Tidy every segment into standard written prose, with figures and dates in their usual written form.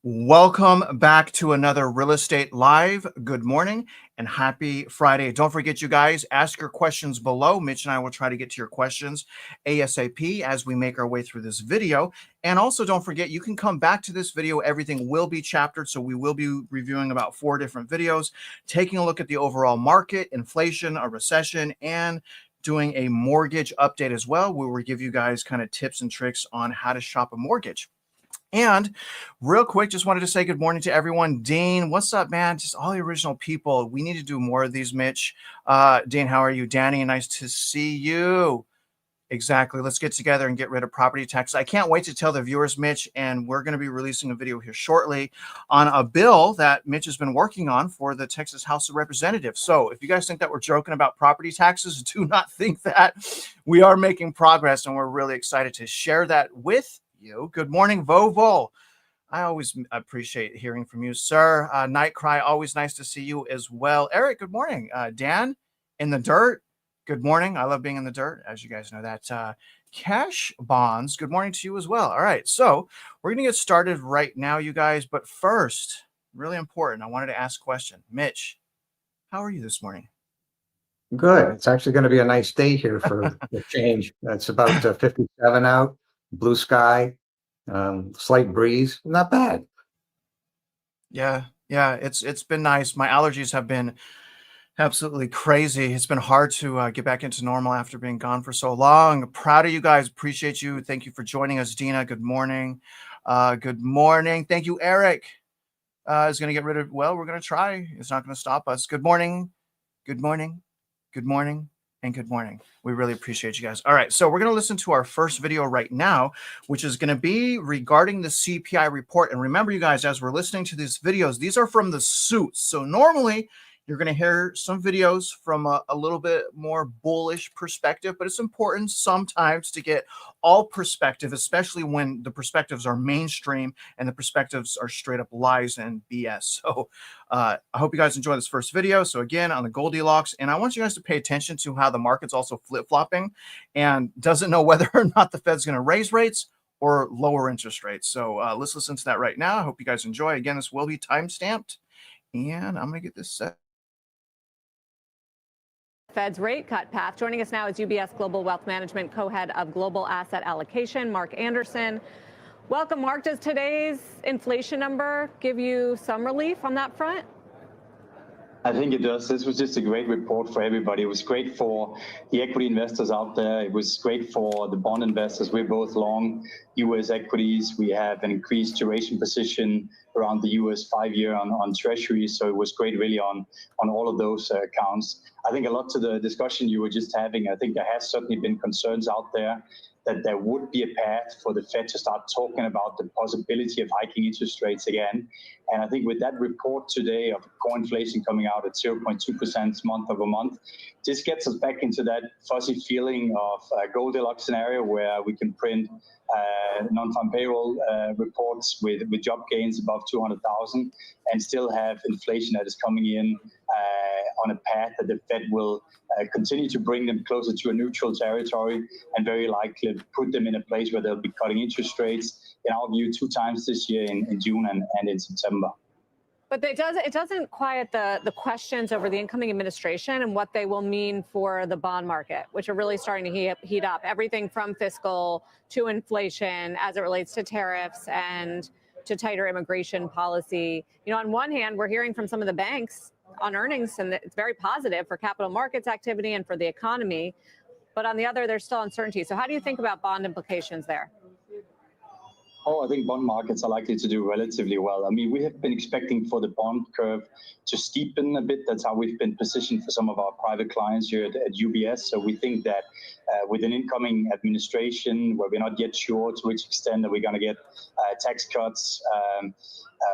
Welcome back to another Real Estate Live. Good morning and happy Friday. Don't forget, you guys, ask your questions below. Mitch and I will try to get to your questions ASAP as we make our way through this video. And also, don't forget, you can come back to this video. Everything will be chaptered, so we will be reviewing about 4 different videos, taking a look at the overall market, inflation, a recession, and doing a mortgage update as well, where we give you guys kind of tips and tricks on how to shop a mortgage. And real quick, just wanted to say good morning to everyone. Dean, what's up, man? Just all the original people. We need to do more of these, Mitch. Dean, how are you? Danny, nice to see you. Exactly. Let's get together and get rid of property taxes. I can't wait to tell the viewers, Mitch, and we're going to be releasing a video here shortly on a bill that Mitch has been working on for the Texas House of Representatives. So if you guys think that we're joking about property taxes, do not think that. We are making progress, and we're really excited to share that with you. Good morning, Vovo. I always appreciate hearing from you, sir. Night Cry, always nice to see you as well. Eric, good morning. Dan, in the dirt, good morning. I love being in the dirt, as you guys know that. Cash Bonds, good morning to you as well. All right, so we're going to get started right now, you guys. But first, really important, I wanted to ask a question. Mitch, how are you this morning? Good. It's actually going to be a nice day here for the change. It's about 57 out, blue sky, slight breeze. Not bad. Yeah, it's been nice. My allergies have been absolutely crazy. It's been hard to get back into normal after being gone for so long. Proud of you guys. Appreciate you. Thank you for joining us, Dina. Good morning. Good morning. Thank you, Eric. Is going to get rid of, well, we're going to try. It's not going to stop us. Good morning. Good morning. Good morning. And good morning. We really appreciate you guys. All right, so we're going to listen to our first video right now, which is going to be regarding the CPI report. And remember, you guys, as we're listening to these videos, these are from the suits. So normally you're going to hear some videos from a little bit more bullish perspective, but it's important sometimes to get all perspective, especially when the perspectives are mainstream and the perspectives are straight up lies and BS. So I hope you guys enjoy this first video. So again, on the Goldilocks, and I want you guys to pay attention to how the market's also flip-flopping and doesn't know whether or not the Fed's going to raise rates or lower interest rates. So let's listen to that right now. I hope you guys enjoy. Again, this will be time-stamped, and I'm going to get this set. Fed's rate cut path. Joining us now is UBS Global Wealth Management co-head of Global Asset Allocation, Mark Anderson. Welcome, Mark. Does today's inflation number give you some relief on that front? I think it does. This was just a great report for everybody. It was great for the equity investors out there. It was great for the bond investors. We're both long U.S. equities. We have an increased duration position around the U.S. 5-year on Treasuries. So it was great really on all of those accounts. I think a lot to the discussion you were just having, I think there has certainly been concerns out there that there would be a path for the Fed to start talking about the possibility of hiking interest rates again. And I think with that report today of core inflation coming out at 0.2% month over month, this gets us back into that fuzzy feeling of a Goldilocks scenario where we can print non-farm payroll reports with job gains above 200,000 and still have inflation that is coming in on a path that the Fed will continue to bring them closer to a neutral territory and very likely put them in a place where they'll be cutting interest rates, in our view, 2 times this year in June and in September. But it doesn't quiet the questions over the incoming administration and what they will mean for the bond market, which are really starting to heat up. Everything from fiscal to inflation as it relates to tariffs and to tighter immigration policy. You know, on one hand, we're hearing from some of the banks on earnings, and it's very positive for capital markets activity and for the economy. But on the other, there's still uncertainty. So how do you think about bond implications there? Oh, I think bond markets are likely to do relatively well. I mean, we have been expecting for the bond curve to steepen a bit. That's how we've been positioned for some of our private clients here at UBS. So we think that with an incoming administration where we're not yet sure to which extent are we going to get tax cuts,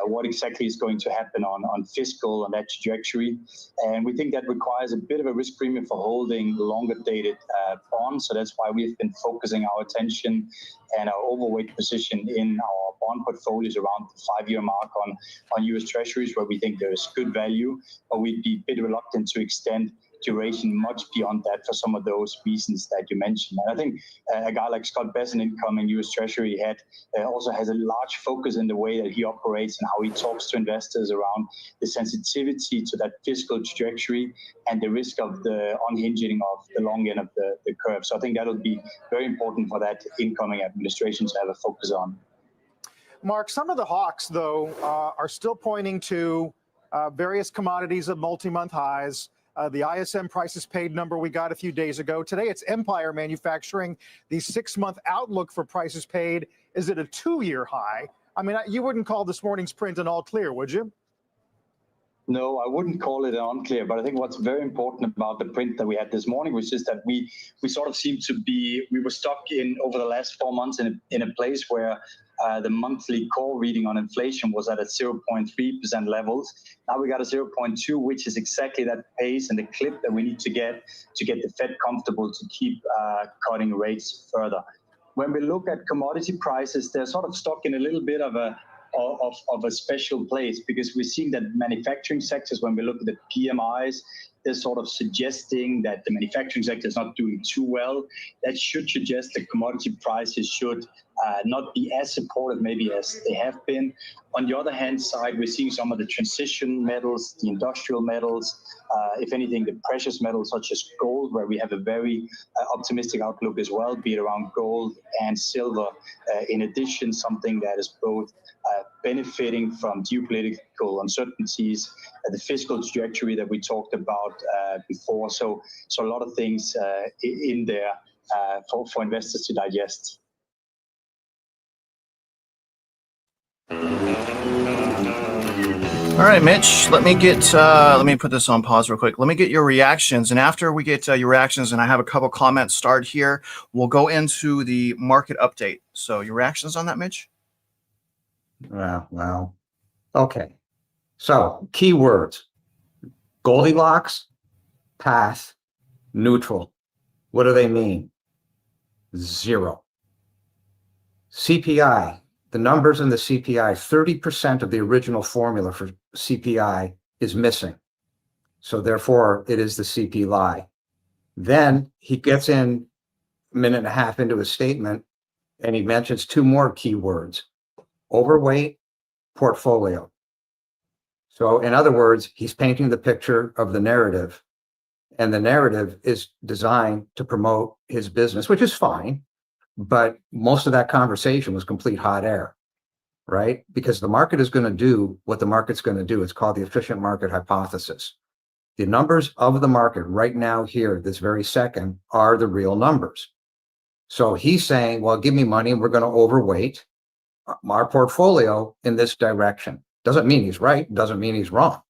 what exactly is going to happen on fiscal and that trajectory. And we think that requires a bit of a risk premium for holding longer dated bonds. So that's why we've been focusing our attention and our overweight position in our bond portfolios around the 5-year mark on U.S. Treasuries, where we think there is good value, but we'd be a bit reluctant to extend duration much beyond that for some of those reasons that you mentioned. And I think a guy like Scott Bessent, incoming U.S. Treasury head, also has a large focus in the way that he operates and how he talks to investors around the sensitivity to that fiscal trajectory and the risk of the unhinging of the long end of the curve. So I think that'll be very important for that incoming administration to have a focus on. Mark, some of the hawks, though, are still pointing to various commodities at multi-month highs. The ISM prices paid number we got a few days ago. Today, it's Empire Manufacturing. The 6-month outlook for prices paid is at a 2-year high. I mean, you wouldn't call this morning's print an all clear, would you? No, I wouldn't call it unclear, but I think what's very important about the print that we had this morning was just that we sort of seemed to be, we were stuck in over the last 4 months in a place where the monthly core reading on inflation was at a 0.3% levels. Now we got a 0.2, which is exactly that pace and the clip that we need to get the Fed comfortable to keep cutting rates further. When we look at commodity prices, they're sort of stuck in a little bit of a special place, because we're seeing that manufacturing sectors, when we look at the PMIs, they're sort of suggesting that the manufacturing sector is not doing too well. That should suggest that commodity prices should not be as supportive maybe as they have been. On the other hand side, we're seeing some of the transition metals, the industrial metals, if anything, the precious metals such as gold, where we have a very optimistic outlook as well, be it around gold and silver. In addition, something that is both benefiting from geopolitical uncertainties, the fiscal trajectory that we talked about before. So a lot of things in there for investors to digest. All right, Mitch, let me put this on pause real quick. Let me get your reactions. And after we get your reactions, and I have a couple comments start here, we'll go into the market update. So your reactions on that, Mitch? Well, okay. So keywords: Goldilocks, path, neutral. What do they mean? Zero. CPI, the numbers in the CPI, 30% of the original formula for CPI is missing. So therefore, it is the CP lie. Then he gets in a minute and a half into his statement, and he mentions 2 more keywords: overweight, portfolio. So in other words, he's painting the picture of the narrative, and the narrative is designed to promote his business, which is fine. But most of that conversation was complete hot air, right? Because the market is going to do what the market's going to do. It's called the efficient market hypothesis. The numbers of the market right now here, this very second, are the real numbers. So he's saying, well, give me money and we're going to overweight our portfolio in this direction. Doesn't mean he's right. Doesn't mean he's wrong.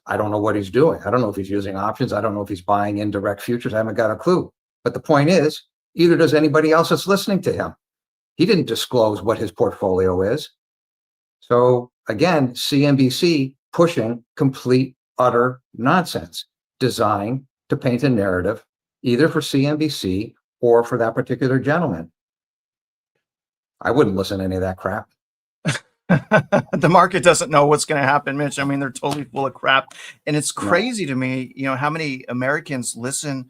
I don't know what he's doing. I don't know if he's using options. I don't know if he's buying indirect futures. I haven't got a clue. But the point is, either does anybody else that's listening to him. He didn't disclose what his portfolio is. So again, CNBC pushing complete, utter nonsense, designed to paint a narrative either for CNBC or for that particular gentleman. I wouldn't listen to any of that crap. The market doesn't know what's going to happen, Mitch. I mean, they're totally full of crap. And it's crazy to me, how many Americans listen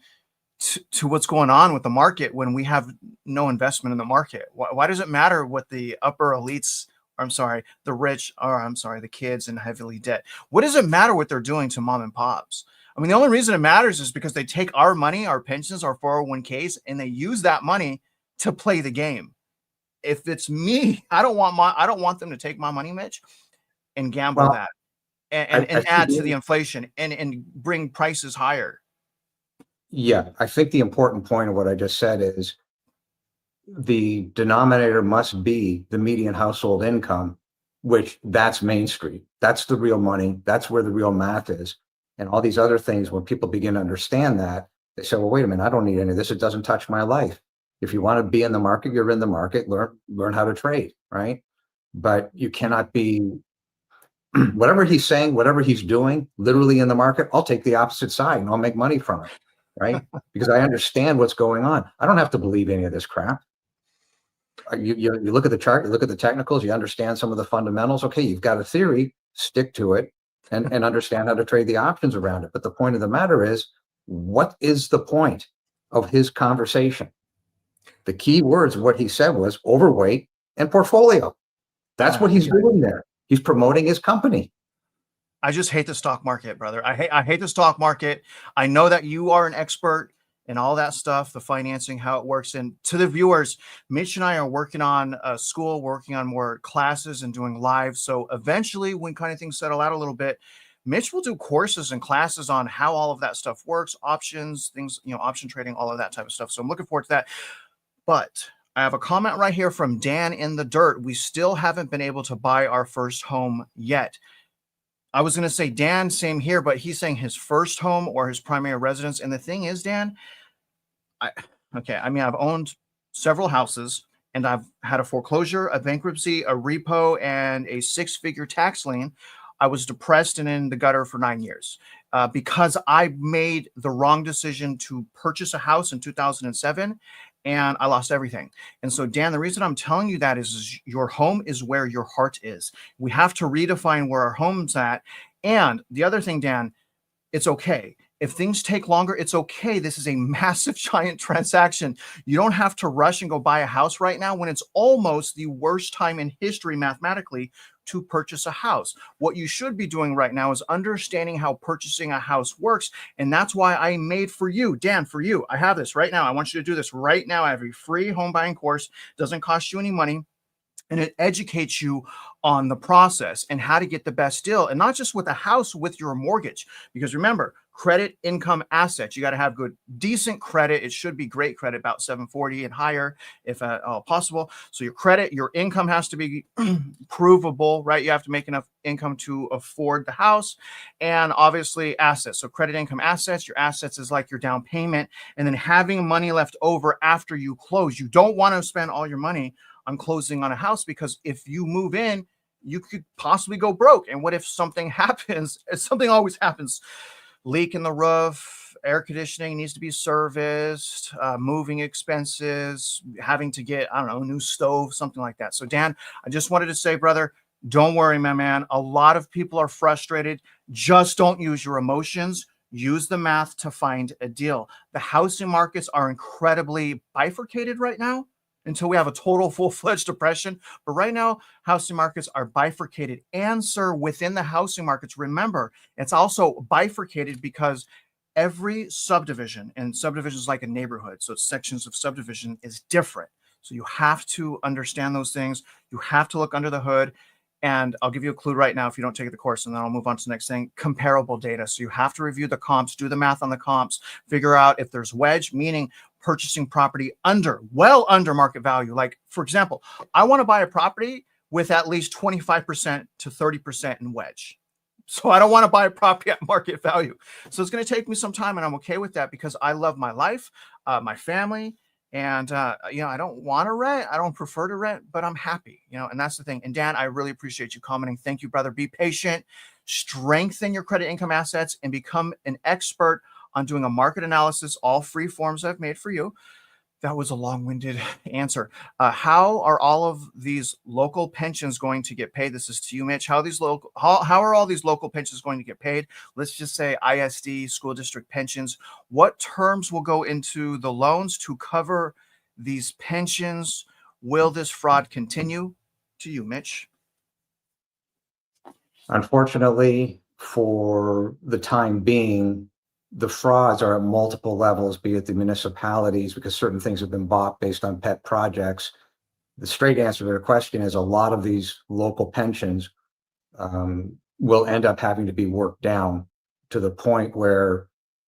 to what's going on with the market when we have no investment in the market. Why does it matter what the upper elites, or I'm sorry, the rich, or I'm sorry, the kids in heavily debt? What does it matter what they're doing to mom and pops? I mean, the only reason it matters is because they take our money, our pensions, our 401ks, and they use that money to play the game. If it's me, I don't want them to take my money, Mitch, and gamble that and add to the inflation and bring prices higher. Yeah, I think the important point of what I just said is the denominator must be the median household income, which that's Main Street. That's the real money. That's where the real math is. And all these other things, when people begin to understand that, they say, well, wait a minute, I don't need any of this. It doesn't touch my life. If you want to be in the market, you're in the market. Learn how to trade, right? But you cannot be whatever he's saying, whatever he's doing, literally in the market. I'll take the opposite side and I'll make money from it, right? Because I understand what's going on. I don't have to believe any of this crap. You look at the chart, you look at the technicals, you understand some of the fundamentals. Okay, you've got a theory, stick to it, and understand how to trade the options around it. But the point of the matter is, What is the point of his conversation? The key words, what he said was overweight and portfolio. That's what he's doing there. He's promoting his company. I just hate the stock market, brother. I hate the stock market. I know that you are an expert in all that stuff, the financing, how it works. And to the viewers, Mitch and I are working on a school, working on more classes and doing live. So eventually, when kind of things settle out a little bit, Mitch will do courses and classes on how all of that stuff works, options, things, option trading, all of that type of stuff. So I'm looking forward to that. But I have a comment right here from Dan in the Dirt. We still haven't been able to buy our first home yet. I was going to say, Dan, same here, but he's saying his first home or his primary residence. And the thing is, Dan, I've owned several houses and I've had a foreclosure, a bankruptcy, a repo, and a 6-figure tax lien. I was depressed and in the gutter for 9 years because I made the wrong decision to purchase a house in 2007 and I lost everything. And so, Dan, the reason I'm telling you that is your home is where your heart is. We have to redefine where our home's at. And the other thing, Dan, it's okay. If things take longer, it's okay. This is a massive, giant transaction. You don't have to rush and go buy a house right now when it's almost the worst time in history mathematically to purchase a house. What you should be doing right now is understanding how purchasing a house works. And that's why I made for you, Dan, for you. I have this right now. I want you to do this right now. I have a free home buying course. Doesn't cost you any money. And it educates you on the process and how to get the best deal. And not just with a house, with your mortgage. Because remember, credit, income, assets. You got to have good, decent credit. It should be great credit, about 740 and higher, if at all possible. So your credit, your income has to be provable, right? You have to make enough income to afford the house. And obviously assets. So credit, income, assets. Your assets is like your down payment. And then having money left over after you close. You don't want to spend all your money on closing on a house, because if you move in, you could possibly go broke. And what if something happens? Something always happens. Leak in the roof, air conditioning needs to be serviced, moving expenses, having to get, I don't know, a new stove, something like that. So Dan, I just wanted to say, brother, don't worry, my man. A lot of people are frustrated. Just don't use your emotions. Use the math to find a deal. The housing markets are incredibly bifurcated right now, until we have a total full-fledged depression. But right now, housing markets are bifurcated. And sir, within the housing markets, remember, it's also bifurcated because every subdivision, and subdivision is like a neighborhood, so sections of subdivision is different. So you have to understand those things. You have to look under the hood. And I'll give you a clue right now if you don't take the course, and then I'll move on to the next thing. Comparable data. So you have to review the comps, do the math on the comps, figure out if there's wedge, meaning purchasing property well under market value. Like, for example, I want to buy a property with at least 25% to 30% in wedge. So I don't want to buy a property at market value. So it's going to take me some time, and I'm okay with that because I love my life, my family, and I don't want to rent. I don't prefer to rent, but I'm happy, and that's the thing. And Dan, I really appreciate you commenting. Thank you, brother. Be patient, strengthen your credit, income, assets, and become an expert on doing a market analysis, all free forms I've made for you. That was a long-winded answer. How are all of these local pensions going to get paid? This is to you, Mitch. How are all these local pensions going to get paid? Let's just say ISD, school district pensions. What terms will go into the loans to cover these pensions? Will this fraud continue? To you, Mitch. Unfortunately, for the time being, the frauds are at multiple levels, be it the municipalities, because certain things have been bought based on pet projects. The straight answer to the question is a lot of these local pensions will end up having to be worked down to the point where,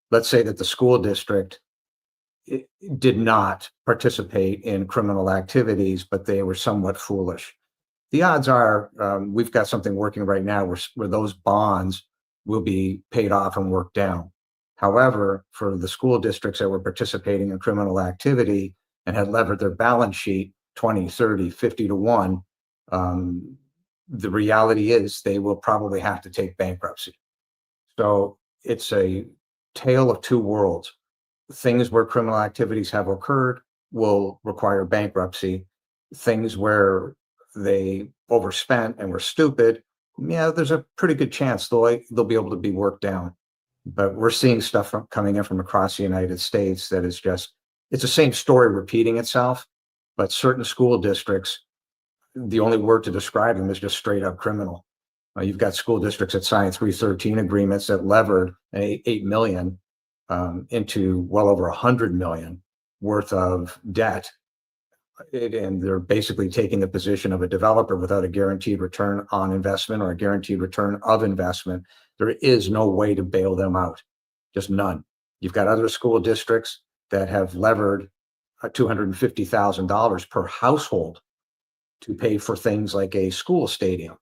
let's say that the school district did not participate in criminal activities, but they were somewhat foolish. The odds are we've got something working right now where those bonds will be paid off and worked down. However, for the school districts that were participating in criminal activity and had levered their balance sheet 20, 30, 50 to 1, the reality is they will probably have to take bankruptcy. So it's a tale of two worlds. Things where criminal activities have occurred will require bankruptcy. Things where they overspent and were stupid, there's a pretty good chance they'll be able to be worked down. But we're seeing stuff coming in from across the United States that is just, it's the same story repeating itself, but certain school districts, the only word to describe them is just straight up criminal. You've got school districts that signed 313 agreements that levered 8 million into well over 100 million worth of debt. And they're basically taking the position of a developer without a guaranteed return on investment or a guaranteed return of investment. There is no way to bail them out, just none. You've got other school districts that have levered $250,000 per household to pay for things like a school stadium.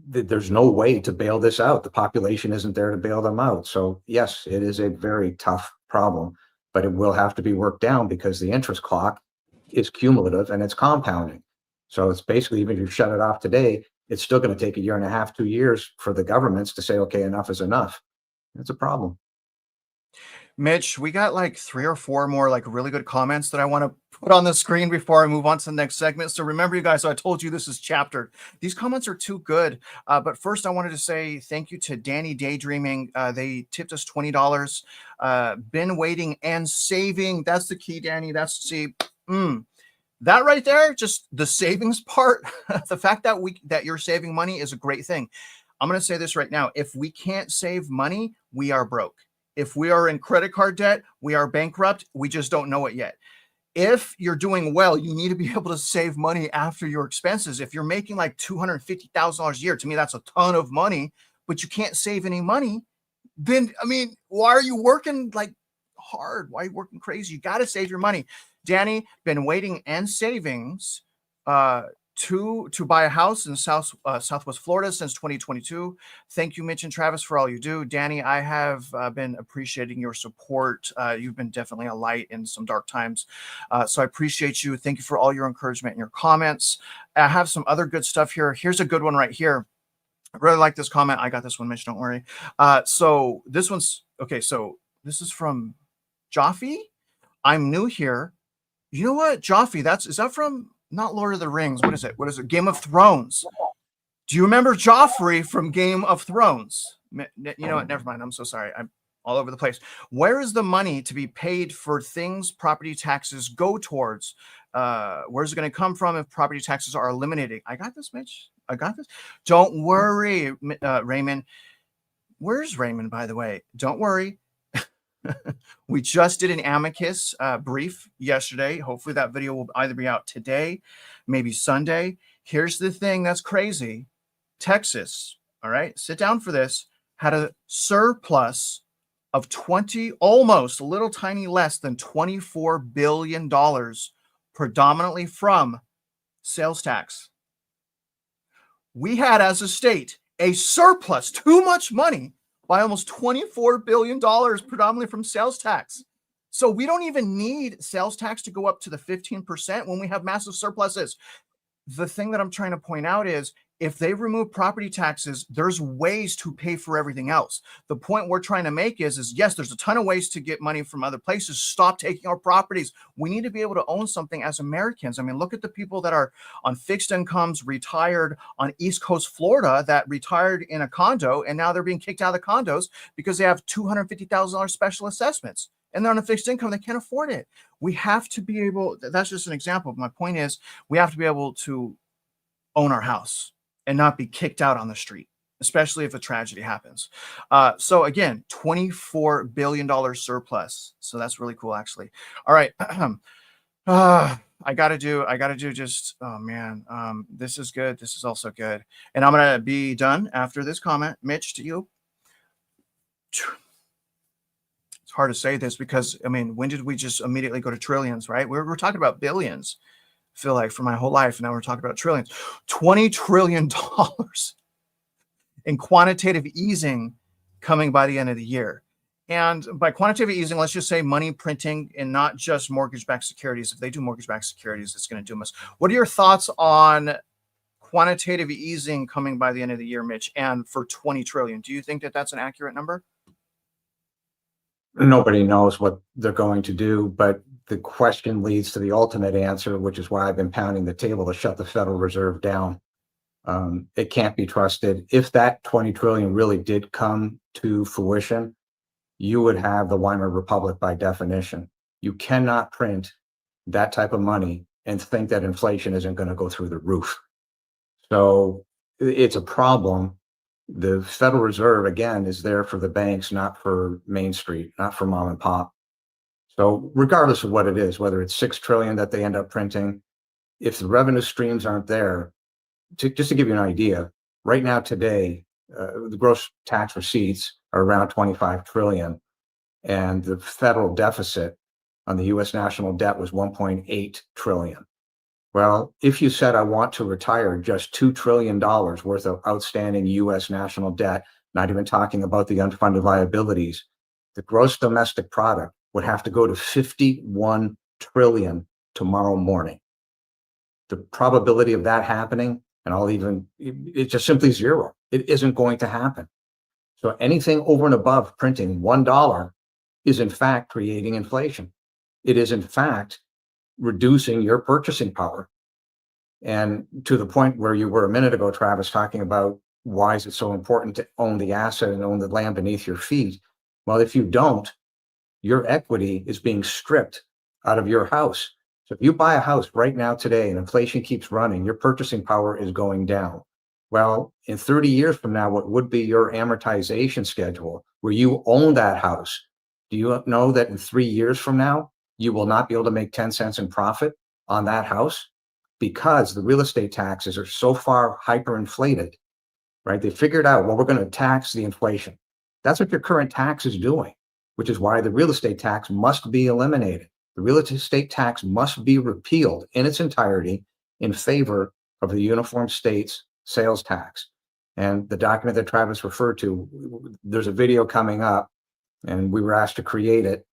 There's no way to bail this out. The population isn't there to bail them out. So yes, it is a very tough problem, but it will have to be worked down because the interest clock is cumulative and it's compounding. So it's basically, even if you shut it off today, it's still going to take 1.5 years, 2 years for the governments to say, okay, enough is enough. It's a problem. Mitch, we got like 3 or 4 more like really good comments that I want to put on the screen before I move on to the next segment. So remember, you guys, so I told you this is chaptered. These comments are too good. But first, I wanted to say thank you to Danny Daydreaming. They tipped us $20. Been waiting and saving. That's the key, Danny. That's that right there, just the savings part. The fact that you're saving money is a great thing. I'm going to say this right now. If we can't save money, we are broke. If we are in credit card debt, we are bankrupt. We just don't know it yet. If you're doing well, you need to be able to save money after your expenses. If you're making like $250,000 a year, to me, that's a ton of money, but you can't save any money. Then, I mean, why are you working like hard? Why are you working crazy? You got to save your money. Danny, been waiting and savings to buy a house in Southwest Florida since 2022. Thank you, Mitch and Travis, for all you do. Danny, I have been appreciating your support. You've been definitely a light in some dark times. So I appreciate you. Thank you for all your encouragement and your comments. I have some other good stuff here. Here's a good one right here. I really like this comment. I got this one, Mitch, don't worry. So this one's, okay, so this is from Jaffe. I'm new here. You know what, Jaffe, is that from not Lord of the Rings? What is it? What is it? Game of Thrones. Do you remember Joffrey from Game of Thrones? You know what? Never mind. I'm so sorry. I'm all over the place. Where is the money to be paid for things property taxes go towards? Where's it going to come from if property taxes are eliminated? I got this, Mitch. I got this. Don't worry, Raymond. Where's Raymond, by the way? Don't worry. We just did an amicus brief yesterday. Hopefully that video will either be out today, maybe Sunday. Here's the thing that's crazy. Texas, all right, sit down for this, had a surplus of almost a little tiny less than $24 billion, predominantly from sales tax. We had, as a state, a surplus, too much money, by almost $24 billion, predominantly from sales tax. So we don't even need sales tax to go up to the 15% when we have massive surpluses. The thing that I'm trying to point out is, if they remove property taxes, there's ways to pay for everything else. The point we're trying to make is yes, there's a ton of ways to get money from other places. Stop taking our properties. We need to be able to own something as Americans. I mean, look at the people that are on fixed incomes, retired on East Coast Florida, that retired in a condo, and now they're being kicked out of the condos because they have $250,000 special assessments. And they're on a fixed income, they can't afford it. We have to be able, that's just an example. My point is, we have to be able to own our house and not be kicked out on the street, especially if a tragedy happens. So again, $24 billion surplus. So that's really cool, actually. All right. I gotta do just, oh man, this is good. This is also good. And I'm going to be done after this comment. Mitch, to you. It's hard to say this because, I mean, when did we just immediately go to trillions, right? We're talking about billions. I feel like for my whole life. Now we're talking about trillions. $20 trillion in quantitative easing coming by the end of the year. And by quantitative easing, let's just say money printing and not just mortgage-backed securities. If they do mortgage-backed securities, it's going to doom us. What are your thoughts on quantitative easing coming by the end of the year, Mitch, and for 20 trillion? Do you think that that's an accurate number? Nobody knows what they're going to do, but the question leads to the ultimate answer, which is why I've been pounding the table to shut the Federal Reserve down. It can't be trusted. If that 20 trillion really did come to fruition, you would have the Weimar Republic by definition. You cannot print that type of money and think that inflation isn't going to go through the roof. So it's a problem. The Federal Reserve, again, is there for the banks, not for Main Street, not for mom and pop. So regardless of what it is, whether it's 6 trillion that they end up printing, if the revenue streams aren't there, just to give you an idea, right now today, the gross tax receipts are around 25 trillion, and the federal deficit on the U.S. national debt was 1.8 trillion. Well, if you said I want to retire just $2 trillion worth of outstanding U.S. national debt, not even talking about the unfunded liabilities, the gross domestic product would have to go to 51 trillion tomorrow morning. The probability of that happening, and it's just simply zero. It isn't going to happen. So anything over and above printing $1 is in fact creating inflation. It is in fact reducing your purchasing power. And to the point where you were a minute ago, Travis, talking about why is it so important to own the asset and own the land beneath your feet? Well, if you don't, your equity is being stripped out of your house. So if you buy a house right now today and inflation keeps running, your purchasing power is going down. Well, in 30 years from now, what would be your amortization schedule where you own that house? Do you know that in 3 years from now, you will not be able to make 10 cents in profit on that house because the real estate taxes are so far hyperinflated, right? They figured out, well, we're going to tax the inflation. That's what your current tax is doing, which is why the real estate tax must be eliminated. The real estate tax must be repealed in its entirety in favor of the uniform states sales tax. And the document that Travis referred to, there's a video coming up, and we were asked to create it,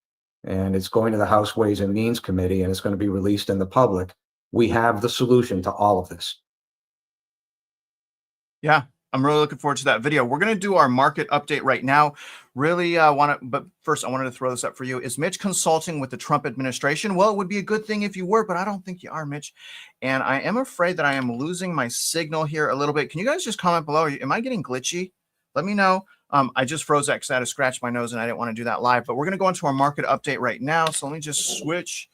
and it's going to the House Ways and Means Committee, and it's going to be released in the public. We have the solution to all of this. Yeah, I'm really looking forward to that video. We're going to do our market update right now. Really but first I wanted to throw this up for you. Is Mitch consulting with the Trump administration? Well, it would be a good thing if you were, but I don't think you are, Mitch. And I am afraid that I am losing my signal here a little bit. Can you guys just comment below? Am I getting glitchy? Let me know. I just froze that because I had to scratch my nose and I didn't want to do that live, but we're going to go into our market update right now. So let me just switch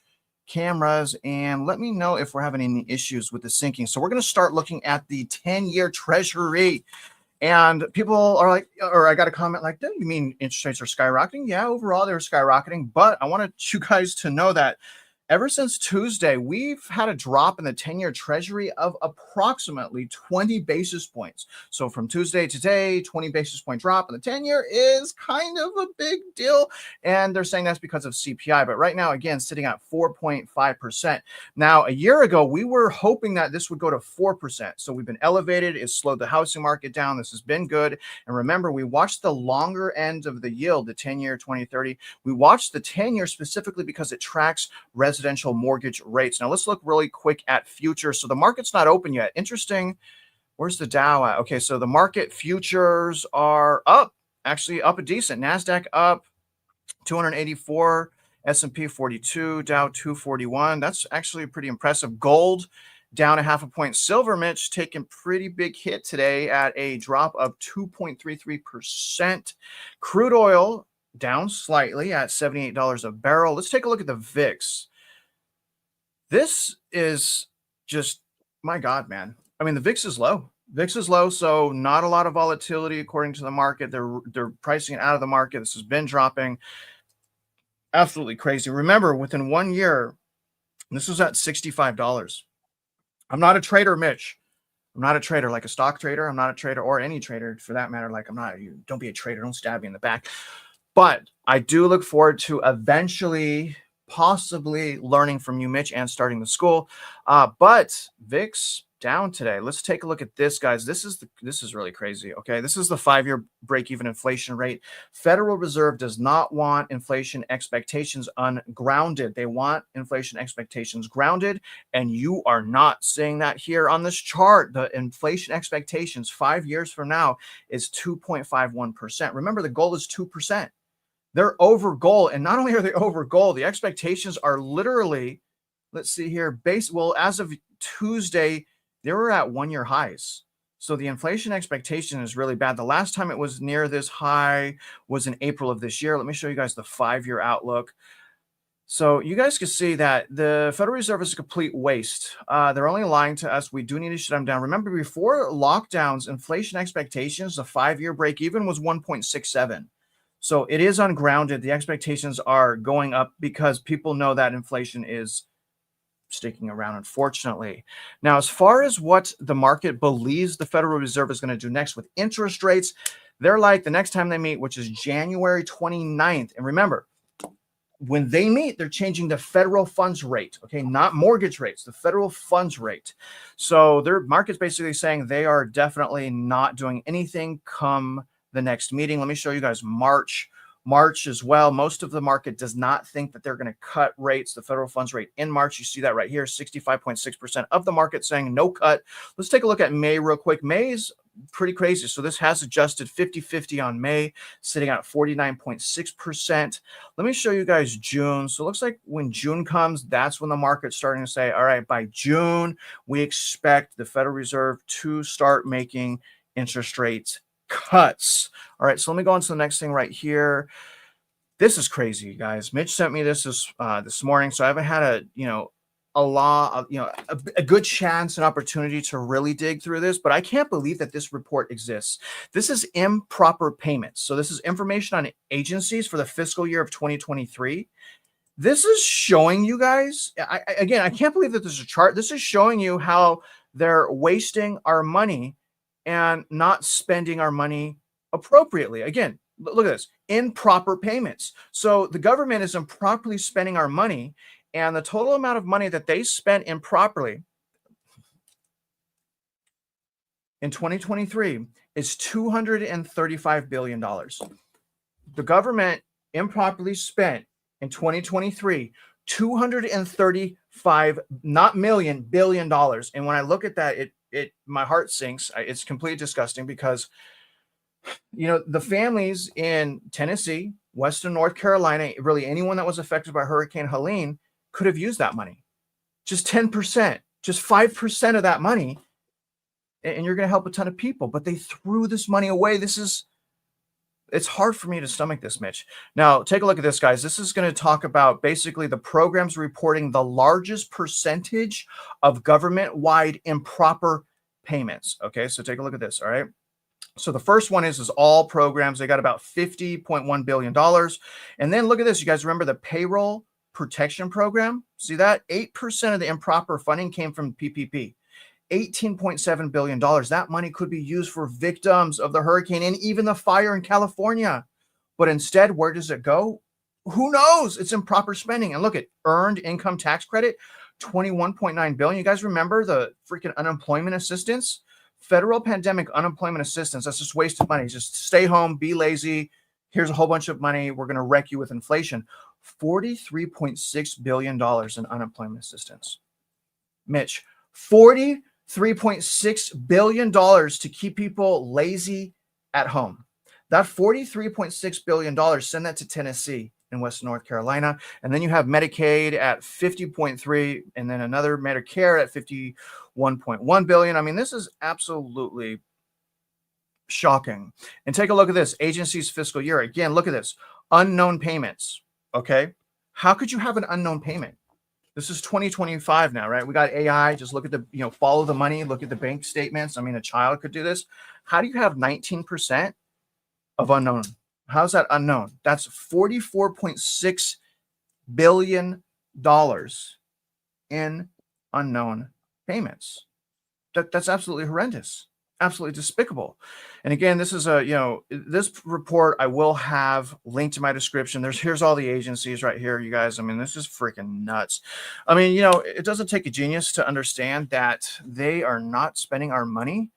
cameras and let me know if we're having any issues with the syncing. So we're going to start looking at the 10-year treasury. And people are like, or I got a comment like, you mean interest rates are skyrocketing? Yeah, overall they're skyrocketing. But I wanted you guys to know that ever since Tuesday, we've had a drop in the 10-year treasury of approximately 20 basis points. So from Tuesday to today, 20 basis point drop in the 10-year is kind of a big deal. And they're saying that's because of CPI. But right now, again, sitting at 4.5%. Now, a year ago, we were hoping that this would go to 4%. So we've been elevated. It's slowed the housing market down. This has been good. And remember, we watched the longer end of the yield, the 10-year, 2030. We watched the 10-year specifically because it tracks residential mortgage rates. Now let's look really quick at futures. So the market's not open yet. Interesting. Where's the Dow at? Okay, so the market futures are up, actually up a decent. NASDAQ up 284, S&P 42, Dow 241. That's actually pretty impressive. Gold down a 0.5 point. Silver, Mitch, taking pretty big hit today at a drop of 2.33%. Crude oil down slightly at $78 a barrel. Let's take a look at the VIX. This is just, my God, man. I mean, the VIX is low. VIX is low, so not a lot of volatility according to the market. They're pricing it out of the market. This has been dropping. Absolutely crazy. Remember, within 1 year, this was at $65. I'm not a trader, Mitch. I'm not a trader, like a stock trader. I'm not a trader, or any trader for that matter. Like, don't be a trader. Don't stab me in the back. But I do look forward to eventually possibly learning from you, Mitch, and starting the school. But VIX down today. Let's take a look at this, guys. This is really crazy. Okay, this is the 5-year break-even inflation rate. Federal Reserve does not want inflation expectations ungrounded. They want inflation expectations grounded, and you are not seeing that here on this chart. The inflation expectations 5 years from now is 2.51%. Remember, the goal is 2%. They're over goal. And not only are they over goal, the expectations are literally, let's see here, as of Tuesday, they were at 1-year highs. So the inflation expectation is really bad. The last time it was near this high was in April of this year. Let me show you guys the 5-year outlook. So you guys can see that the Federal Reserve is a complete waste. They're only lying to us. We do need to shut them down. Remember, before lockdowns, inflation expectations, the 5-year break even was 1.67. So it is ungrounded. The expectations are going up because people know that inflation is sticking around, unfortunately. Now, as far as what the market believes the Federal Reserve is going to do next with interest rates, they're like the next time they meet, which is January 29th. And remember, when they meet, they're changing the federal funds rate, okay, not mortgage rates, the federal funds rate. So their market's basically saying they are definitely not doing anything come the next meeting. Let me show you guys March as well. Most of the market does not think that they're going to cut rates, the federal funds rate in March. You see that right here, 65.6% of the market saying no cut. Let's take a look at May real quick. May's pretty crazy. So this has adjusted 50-50 on May, sitting at 49.6%. Let me show you guys June. So it looks like when June comes, that's when the market's starting to say, all right, by June, we expect the Federal Reserve to start making interest rates cuts. All right, so let me go on to the next thing right here. This is crazy, you guys. Mitch sent me this morning, so I haven't had a good chance and opportunity to really dig through this, but I can't believe that this report exists. This is improper payments. So this is information on agencies for the fiscal year of 2023. This is showing you guys, I can't believe that there's a chart. This is showing you how they're wasting our money and not spending our money appropriately. Again, look at this, improper payments. So the government is improperly spending our money, and the total amount of money that they spent improperly in 2023 is $235 billion. The government improperly spent in 2023 $235, not million, billion dollars. And when I look at that, my heart sinks. It's completely disgusting because, the families in Tennessee, Western North Carolina, really anyone that was affected by Hurricane Helene could have used that money. Just 10%, just 5% of that money, and you're going to help a ton of people. But they threw this money away. It's hard for me to stomach this, Mitch. Now, take a look at this, guys. This is going to talk about basically the programs reporting the largest percentage of government-wide improper payments. Okay, so take a look at this, all right? So the first one is all programs. They got about $50.1 billion. And then look at this. You guys remember the payroll protection program? See that? 8% of the improper funding came from PPP. $18.7 billion. That money could be used for victims of the hurricane and even the fire in California. But instead, where does it go? Who knows? It's improper spending. And look at earned income tax credit, $21.9 billion. You guys remember the freaking unemployment assistance? Federal pandemic unemployment assistance. That's just wasted money. Just stay home, be lazy. Here's a whole bunch of money. We're going to wreck you with inflation. $43.6 billion in unemployment assistance. Mitch, $43.6 billion to keep people lazy at home. That $43.6 billion, send that to Tennessee and Western North Carolina. And then you have Medicaid at 50.3, and then another Medicare at 51.1 billion. I mean, this is absolutely shocking. And take a look at this agency's fiscal year. Again, look at this unknown payments. Okay. How could you have an unknown payment? This is 2025 now, right? We got AI. Just look at the, follow the money, look at the bank statements. I mean, a child could do this. How do you have 19% of unknown? How's that unknown? That's $44.6 billion in unknown payments. That's absolutely horrendous. Absolutely despicable. And again, this is this report I will have linked to my description. Here's all the agencies right here, you guys. I mean, this is freaking nuts. I mean, it doesn't take a genius to understand that they are not spending our money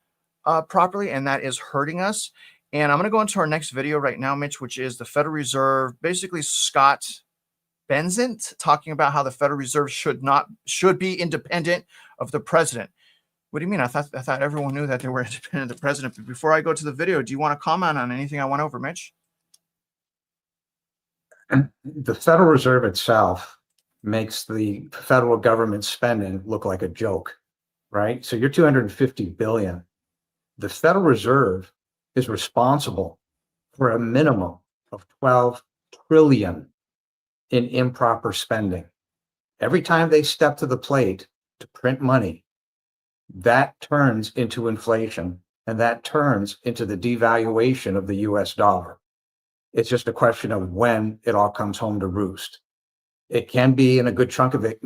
properly, and that is hurting us. And I'm going to go into our next video right now, Mitch, which is the Federal Reserve, basically Scott Bensent talking about how the Federal Reserve should be independent of the president. What do you mean? I thought everyone knew that they were independent of the president. But before I go to the video, do you want to comment on anything I went over, Mitch? The Federal Reserve itself makes the federal government spending look like a joke, right? So you're $250 billion The Federal Reserve is responsible for a minimum of 12 trillion in improper spending. Every time they step to the plate to print money, that turns into inflation, and that turns into the devaluation of the US dollar. It's just a question of when it all comes home to roost. It can be, and a good chunk of it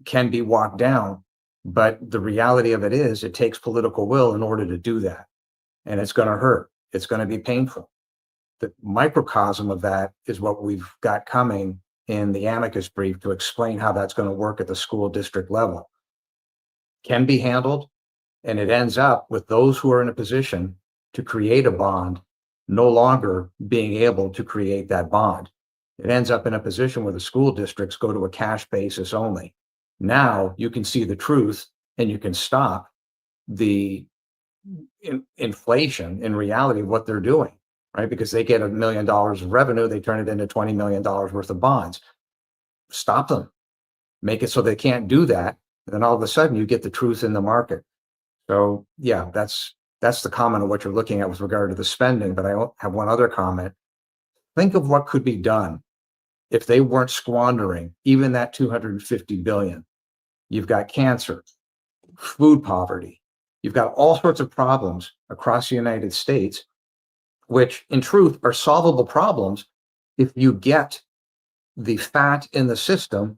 can be walked down, but the reality of it is it takes political will in order to do that. And it's going to hurt. It's going to be painful. The microcosm of that is what we've got coming in the amicus brief to explain how that's going to work at the school district level. Can be handled, and it ends up with those who are in a position to create a bond no longer being able to create that bond. It ends up in a position where the school districts go to a cash basis only. Now you can see the truth and you can stop the inflation in reality of what they're doing, right? Because they get $1 million of revenue, they turn it into $20 million worth of bonds. Stop them, make it so they can't do that. And then all of a sudden you get the truth in the market. So yeah, that's the comment of what you're looking at with regard to the spending. But I have one other comment. Think of what could be done if they weren't squandering even that 250 billion. You've got cancer, food poverty. You've got all sorts of problems across the United States, which in truth are solvable problems if you get the fat in the system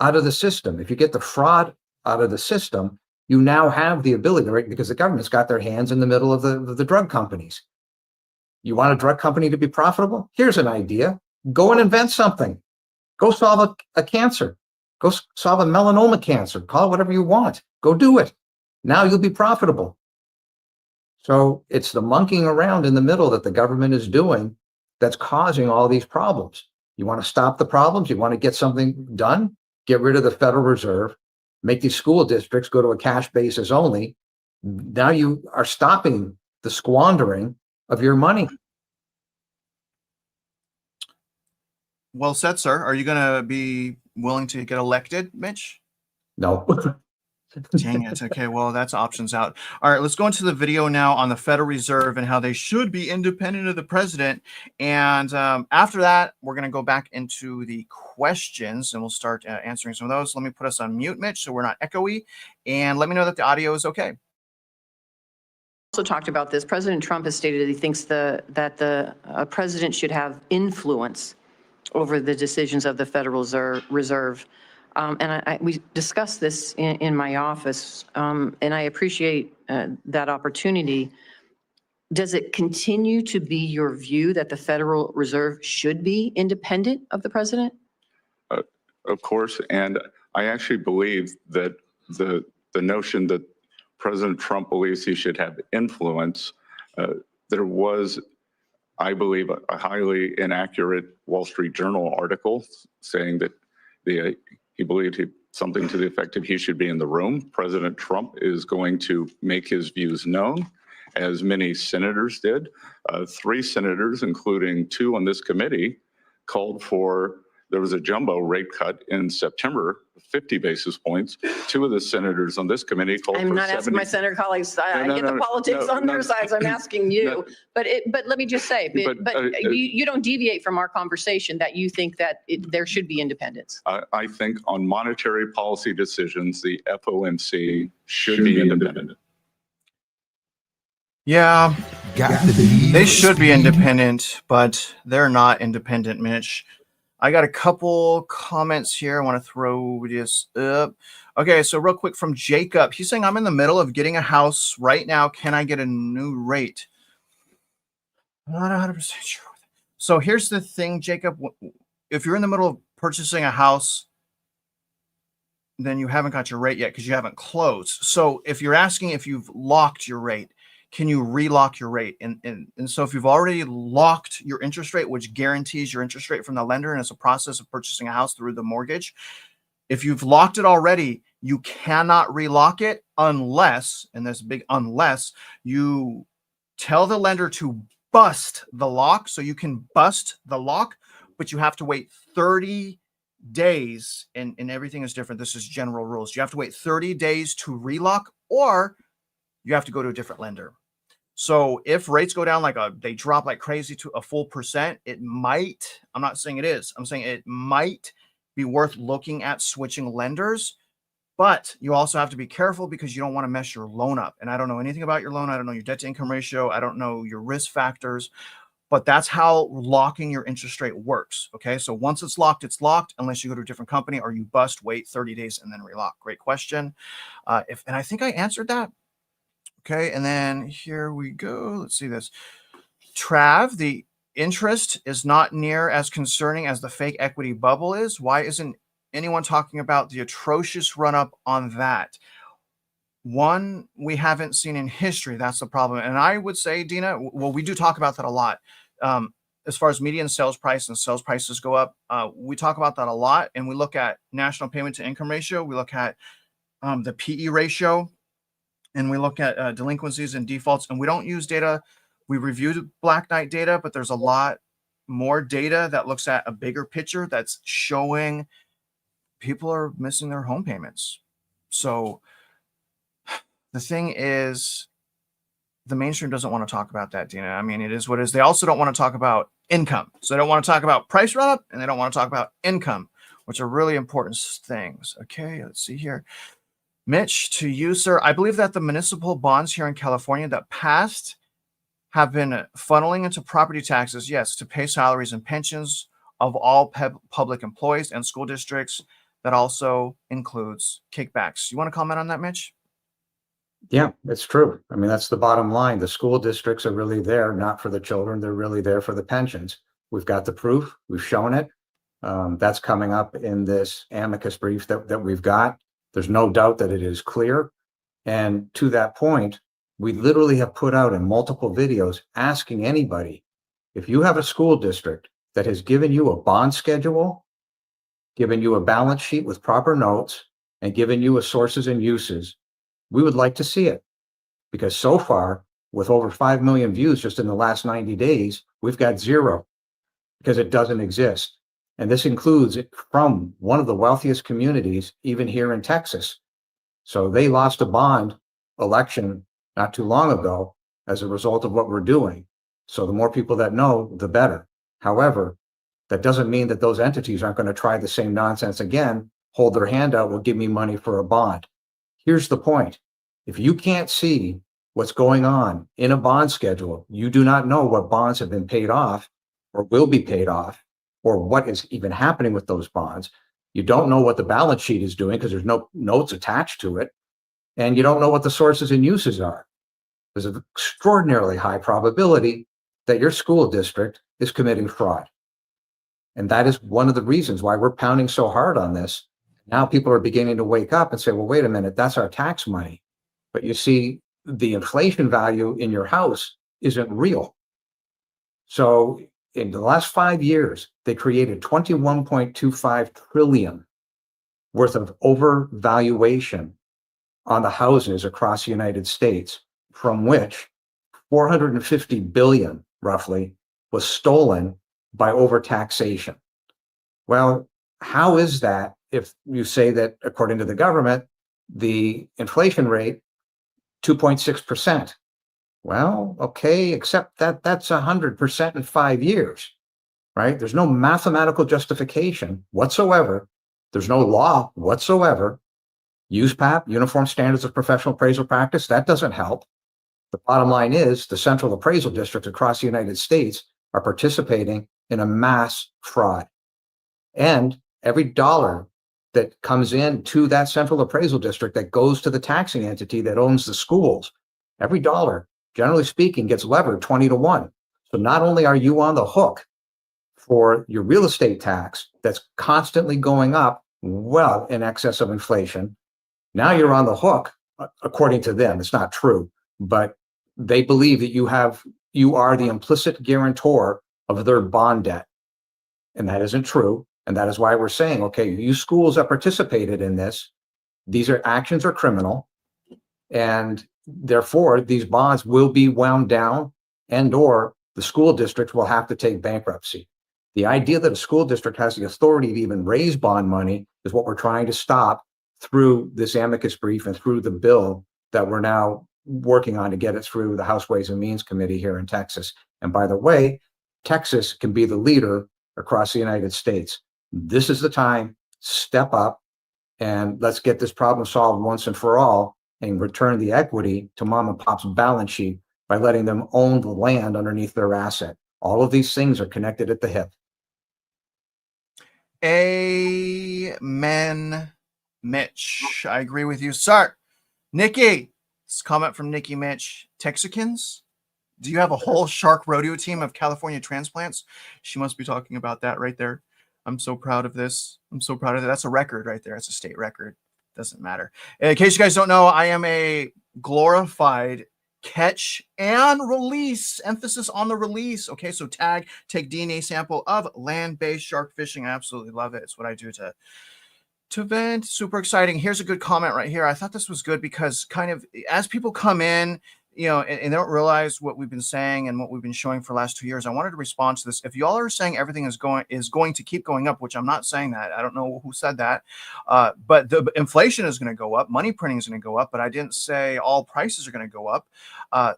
out of the system. If you get the fraud out of the system, you now have the ability, right? Because the government's got their hands in the middle of the drug companies. You want a drug company to be profitable? Here's an idea. Go and invent something. Go solve a cancer. Go solve a melanoma cancer. Call it whatever you want. Go do it. Now you'll be profitable. So it's the monkeying around in the middle that the government is doing that's causing all these problems. You want to stop the problems? You want to get something done? Get rid of the Federal Reserve. Make these school districts go to a cash basis only. Now you are stopping the squandering of your money. Well said, sir. Are you going to be willing to get elected, Mitch? No. Dang it. Okay, well, that's options out. All right, let's go into the video now on the Federal Reserve and how they should be independent of the president. And after that, we're going to go back into the questions and we'll start answering some of those. Let me put us on mute, Mitch, so we're not echoey. And let me know that the audio is okay. Also talked about this. President Trump has stated that he thinks that the president should have influence over the decisions of the Federal Reserve. And we discussed this in my office, and I appreciate that opportunity. Does it continue to be your view that the Federal Reserve should be independent of the president? Of course, and I actually believe that the notion that President Trump believes he should have influence, there was, I believe, a highly inaccurate Wall Street Journal article saying that he believed something to the effect of he should be in the room. President Trump is going to make his views known, as many senators did. 3 senators, including 2 on this committee, called for, there was a jumbo rate cut in September, 50 basis points. 2 of the senators on this committee called for 70. I'm not asking my senator colleagues. I get the politics on their sides. I'm asking you. But let me just say, you don't deviate from our conversation that you think that there should be independence. I think on monetary policy decisions, the FOMC should be independent. Yeah, they should be independent, but they're not independent, Mitch. I got a couple comments here. I want to throw this up. Okay, so real quick from Jacob. He's saying, I'm in the middle of getting a house right now. Can I get a new rate? I'm not 100% sure. So here's the thing, Jacob. If you're in the middle of purchasing a house, then you haven't got your rate yet because you haven't closed. So if you're asking if you've locked your rate, can you relock your rate? And so if you've already locked your interest rate, which guarantees your interest rate from the lender, and it's a process of purchasing a house through the mortgage, if you've locked it already, you cannot relock it unless, and there's a big unless, you tell the lender to bust the lock. So you can bust the lock, but you have to wait 30 days, and everything is different. This is general rules. You have to wait 30 days to relock, or you have to go to a different lender. So if rates go down they drop like crazy to a full percent, it might, I'm not saying it is, I'm saying it might be worth looking at switching lenders. But you also have to be careful because you don't want to mess your loan up. And I don't know anything about your loan. I don't know your debt to income ratio. I don't know your risk factors, but that's how locking your interest rate works. Okay. So once it's locked, unless you go to a different company or you bust, wait 30 days and then relock. Great question. And I think I answered that. Okay. And then here we go. Let's see this. Trav, the interest is not near as concerning as the fake equity bubble is. Why isn't anyone talking about the atrocious run up on that? One, we haven't seen in history. That's the problem. And I would say, Dina, well, we do talk about that a lot. As far as median sales price and sales prices go up, we talk about that a lot. And we look at national payment to income ratio. We look at the PE ratio, and we look at delinquencies and defaults. And we don't use data. We reviewed Black Knight data, but there's a lot more data that looks at a bigger picture that's showing people are missing their home payments. So the thing is, the mainstream doesn't want to talk about that, Dina. I mean, it is what it is. They also don't want to talk about income. So they don't want to talk about price run up, and they don't want to talk about income, which are really important things. Okay, let's see here. Mitch, to you, sir, I believe that the municipal bonds here in California that passed have been funneling into property taxes, yes, to pay salaries and pensions of all public employees and school districts. That also includes kickbacks. You want to comment on that, Mitch? Yeah, it's true. I mean, that's the bottom line. The school districts are really there, not for the children. They're really there for the pensions. We've got the proof. We've shown it. That's coming up in this amicus brief that we've got. There's no doubt that it is clear. And to that point, we literally have put out in multiple videos asking anybody, if you have a school district that has given you a bond schedule, given you a balance sheet with proper notes, and given you a sources and uses, we would like to see it. Because so far, with over 5 million views just in the last 90 days, we've got zero because it doesn't exist. And this includes it from one of the wealthiest communities, even here in Texas. So they lost a bond election not too long ago as a result of what we're doing. So the more people that know, the better. However, that doesn't mean that those entities aren't going to try the same nonsense again, hold their hand out, will give me money for a bond. Here's the point. If you can't see what's going on in a bond schedule, you do not know what bonds have been paid off or will be paid off, or what is even happening with those bonds. You don't know what the balance sheet is doing because there's no notes attached to it. And you don't know what the sources and uses are. There's an extraordinarily high probability that your school district is committing fraud. And that is one of the reasons why we're pounding so hard on this. Now people are beginning to wake up and say, well, wait a minute, that's our tax money. But you see, the inflation value in your house isn't real. So in the last 5 years, they created 21.25 trillion worth of overvaluation on the houses across the United States, from which 450 billion roughly was stolen by overtaxation. Well, how is that if you say that according to the government, the inflation rate 2.6%? Well, okay, except that that's 100% in 5 years, right? There's no mathematical justification whatsoever. There's no law whatsoever. USPAP, Uniform Standards of Professional Appraisal Practice, that doesn't help. The bottom line is the central appraisal districts across the United States are participating in a mass fraud. And every dollar that comes in to that central appraisal district that goes to the taxing entity that owns the schools, every dollar, generally speaking, gets levered 20-1. So not only are you on the hook for your real estate tax that's constantly going up well in excess of inflation, now you're on the hook, according to them. It's not true, but they believe that you are the implicit guarantor of their bond debt. And that isn't true. And that is why we're saying, okay, you schools that participated in this, these actions are criminal. And therefore, these bonds will be wound down, and or the school district will have to take bankruptcy. The idea that a school district has the authority to even raise bond money is what we're trying to stop through this amicus brief and through the bill that we're now working on to get it through the House Ways and Means Committee here in Texas. And by the way, Texas can be the leader across the United States. This is the time, step up, and let's get this problem solved once and for all and return the equity to mom and pop's balance sheet by letting them own the land underneath their asset. All of these things are connected at the hip. Amen, Mitch. I agree with you, sir. Nikki, this comment from Nikki Mitch. Texicans? Do you have a whole shark rodeo team of California transplants? She must be talking about that right there. I'm so proud of this. I'm so proud of that. That's a record right there. That's a state record. Doesn't matter. In case you guys don't know, I am a glorified catch and release, emphasis on the release. Okay, so take DNA sample of land-based shark fishing. I absolutely love it. It's what I do to vent. Super exciting. Here's a good comment right here. I thought this was good because kind of as people come in, you know, and they don't realize what we've been saying and what we've been showing for the last 2 years. I wanted to respond to this. If y'all are saying everything is going to keep going up, which I'm not saying that. I don't know who said that, but the inflation is going to go up. Money printing is going to go up, but I didn't say all prices are going to go up.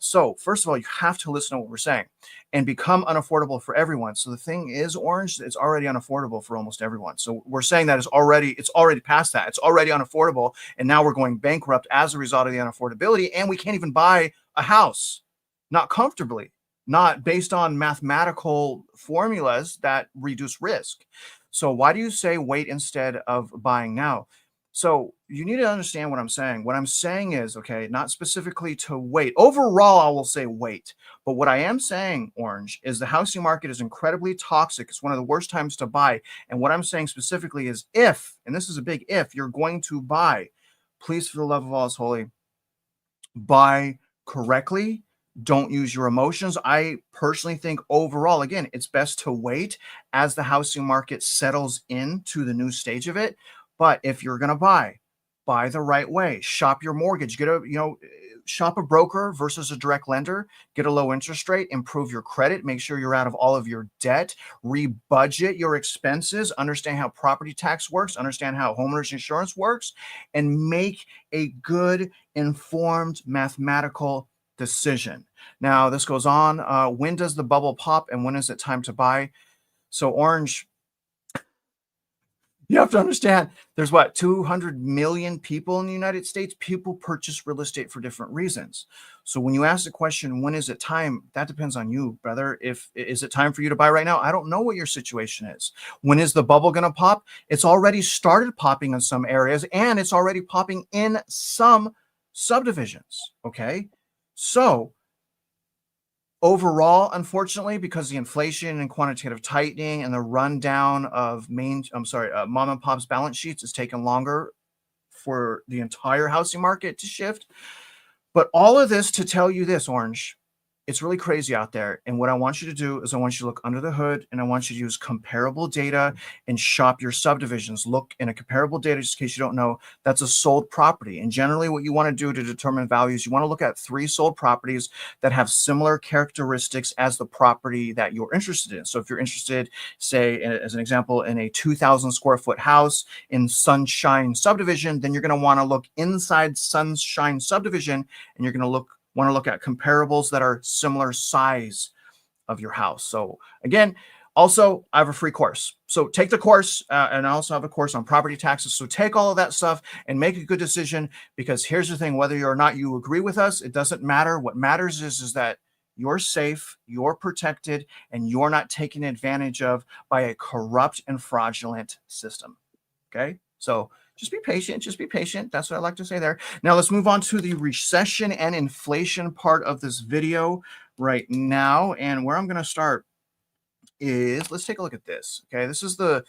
So first of all, you have to listen to what we're saying and become unaffordable for everyone. So the thing is, Orange, it's already unaffordable for almost everyone. So we're saying that it's already past that. It's already unaffordable. And now we're going bankrupt as a result of the unaffordability. And we can't even buy a house, not comfortably, not based on mathematical formulas that reduce risk. So why do you say wait instead of buying now? So you need to understand what I'm saying. What I'm saying is, okay, not specifically to wait. Overall, I will say wait. But what I am saying, Orange, is the housing market is incredibly toxic. It's one of the worst times to buy. And what I'm saying specifically is if, and this is a big if, you're going to buy, please, for the love of all is holy, buy correctly. Don't use your emotions. I personally think overall, again, it's best to wait as the housing market settles into the new stage of it. But if you're going to buy the right way. Shop your mortgage. Shop a broker versus a direct lender. Get a low interest rate. Improve your credit. Make sure you're out of all of your debt. Rebudget your expenses. Understand how property tax works. Understand how homeowners insurance works. And make a good, informed, mathematical decision. Now, this goes on. When does the bubble pop and when is it time to buy? So, Orange, you have to understand there's 200 million people in the United States. People purchase real estate for different reasons. So when you ask the question, when is it time? That depends on you, brother. Is it time for you to buy right now? I don't know what your situation is. When is the bubble going to pop? It's already started popping in some areas and it's already popping in some subdivisions. Okay. So overall, unfortunately, because the inflation and quantitative tightening and the rundown of mom and pop's balance sheets has taken longer for the entire housing market to shift. But all of this to tell you this, Orange, it's really crazy out there. And what I want you to do is I want you to look under the hood and I want you to use comparable data and shop your subdivisions. Look in a comparable data, just in case you don't know, that's a sold property. And generally what you want to do to determine values, you want to look at 3 sold properties that have similar characteristics as the property that you're interested in. So if you're interested, say, as an example, in a 2,000 square foot house in Sunshine subdivision, then you're going to want to look inside Sunshine subdivision and you're going to want to look at comparables that are similar size of your house. So again, also I have a free course. So take the course and I also have a course on property taxes. So take all of that stuff and make a good decision, because here's the thing, whether or not you agree with us, it doesn't matter. What matters is that you're safe, you're protected, and you're not taken advantage of by a corrupt and fraudulent system. Okay. So just be patient. Just be patient. That's what I like to say there. Now let's move on to the recession and inflation part of this video right now. And where I'm going to start is, let's take a look at this. Okay. This is a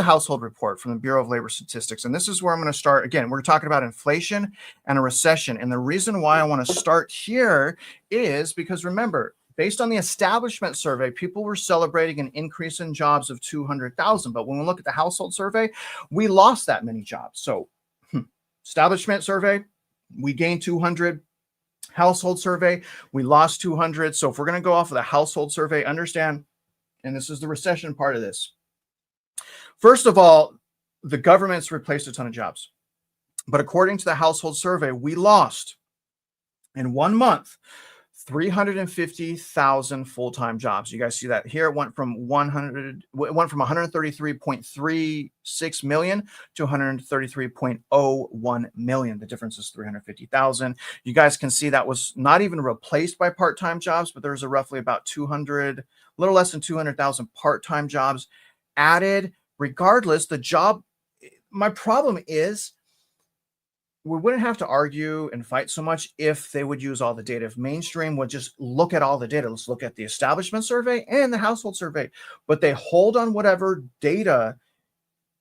household report from the Bureau of Labor Statistics. And this is where I'm going to start. Again, we're talking about inflation and a recession. And the reason why I want to start here is because, remember, based on the establishment survey, people were celebrating an increase in jobs of 200,000. But when we look at the household survey, we lost that many jobs. So establishment survey, we gained 200. Household survey, we lost 200. So if we're going to go off of the household survey, understand, and this is the recession part of this. First of all, the government's replaced a ton of jobs. But according to the household survey, we lost In 1 month, 350,000 full-time jobs. You guys see that here? It went from 133.36 million to 133.01 million. The difference is 350,000. You guys can see that was not even replaced by part-time jobs, but there's a roughly about 200, a little less than 200,000 part-time jobs added. Regardless, my problem is we wouldn't have to argue and fight so much if they would use all the data. If mainstream would just look at all the data, let's look at the establishment survey and the household survey, but they hold on whatever data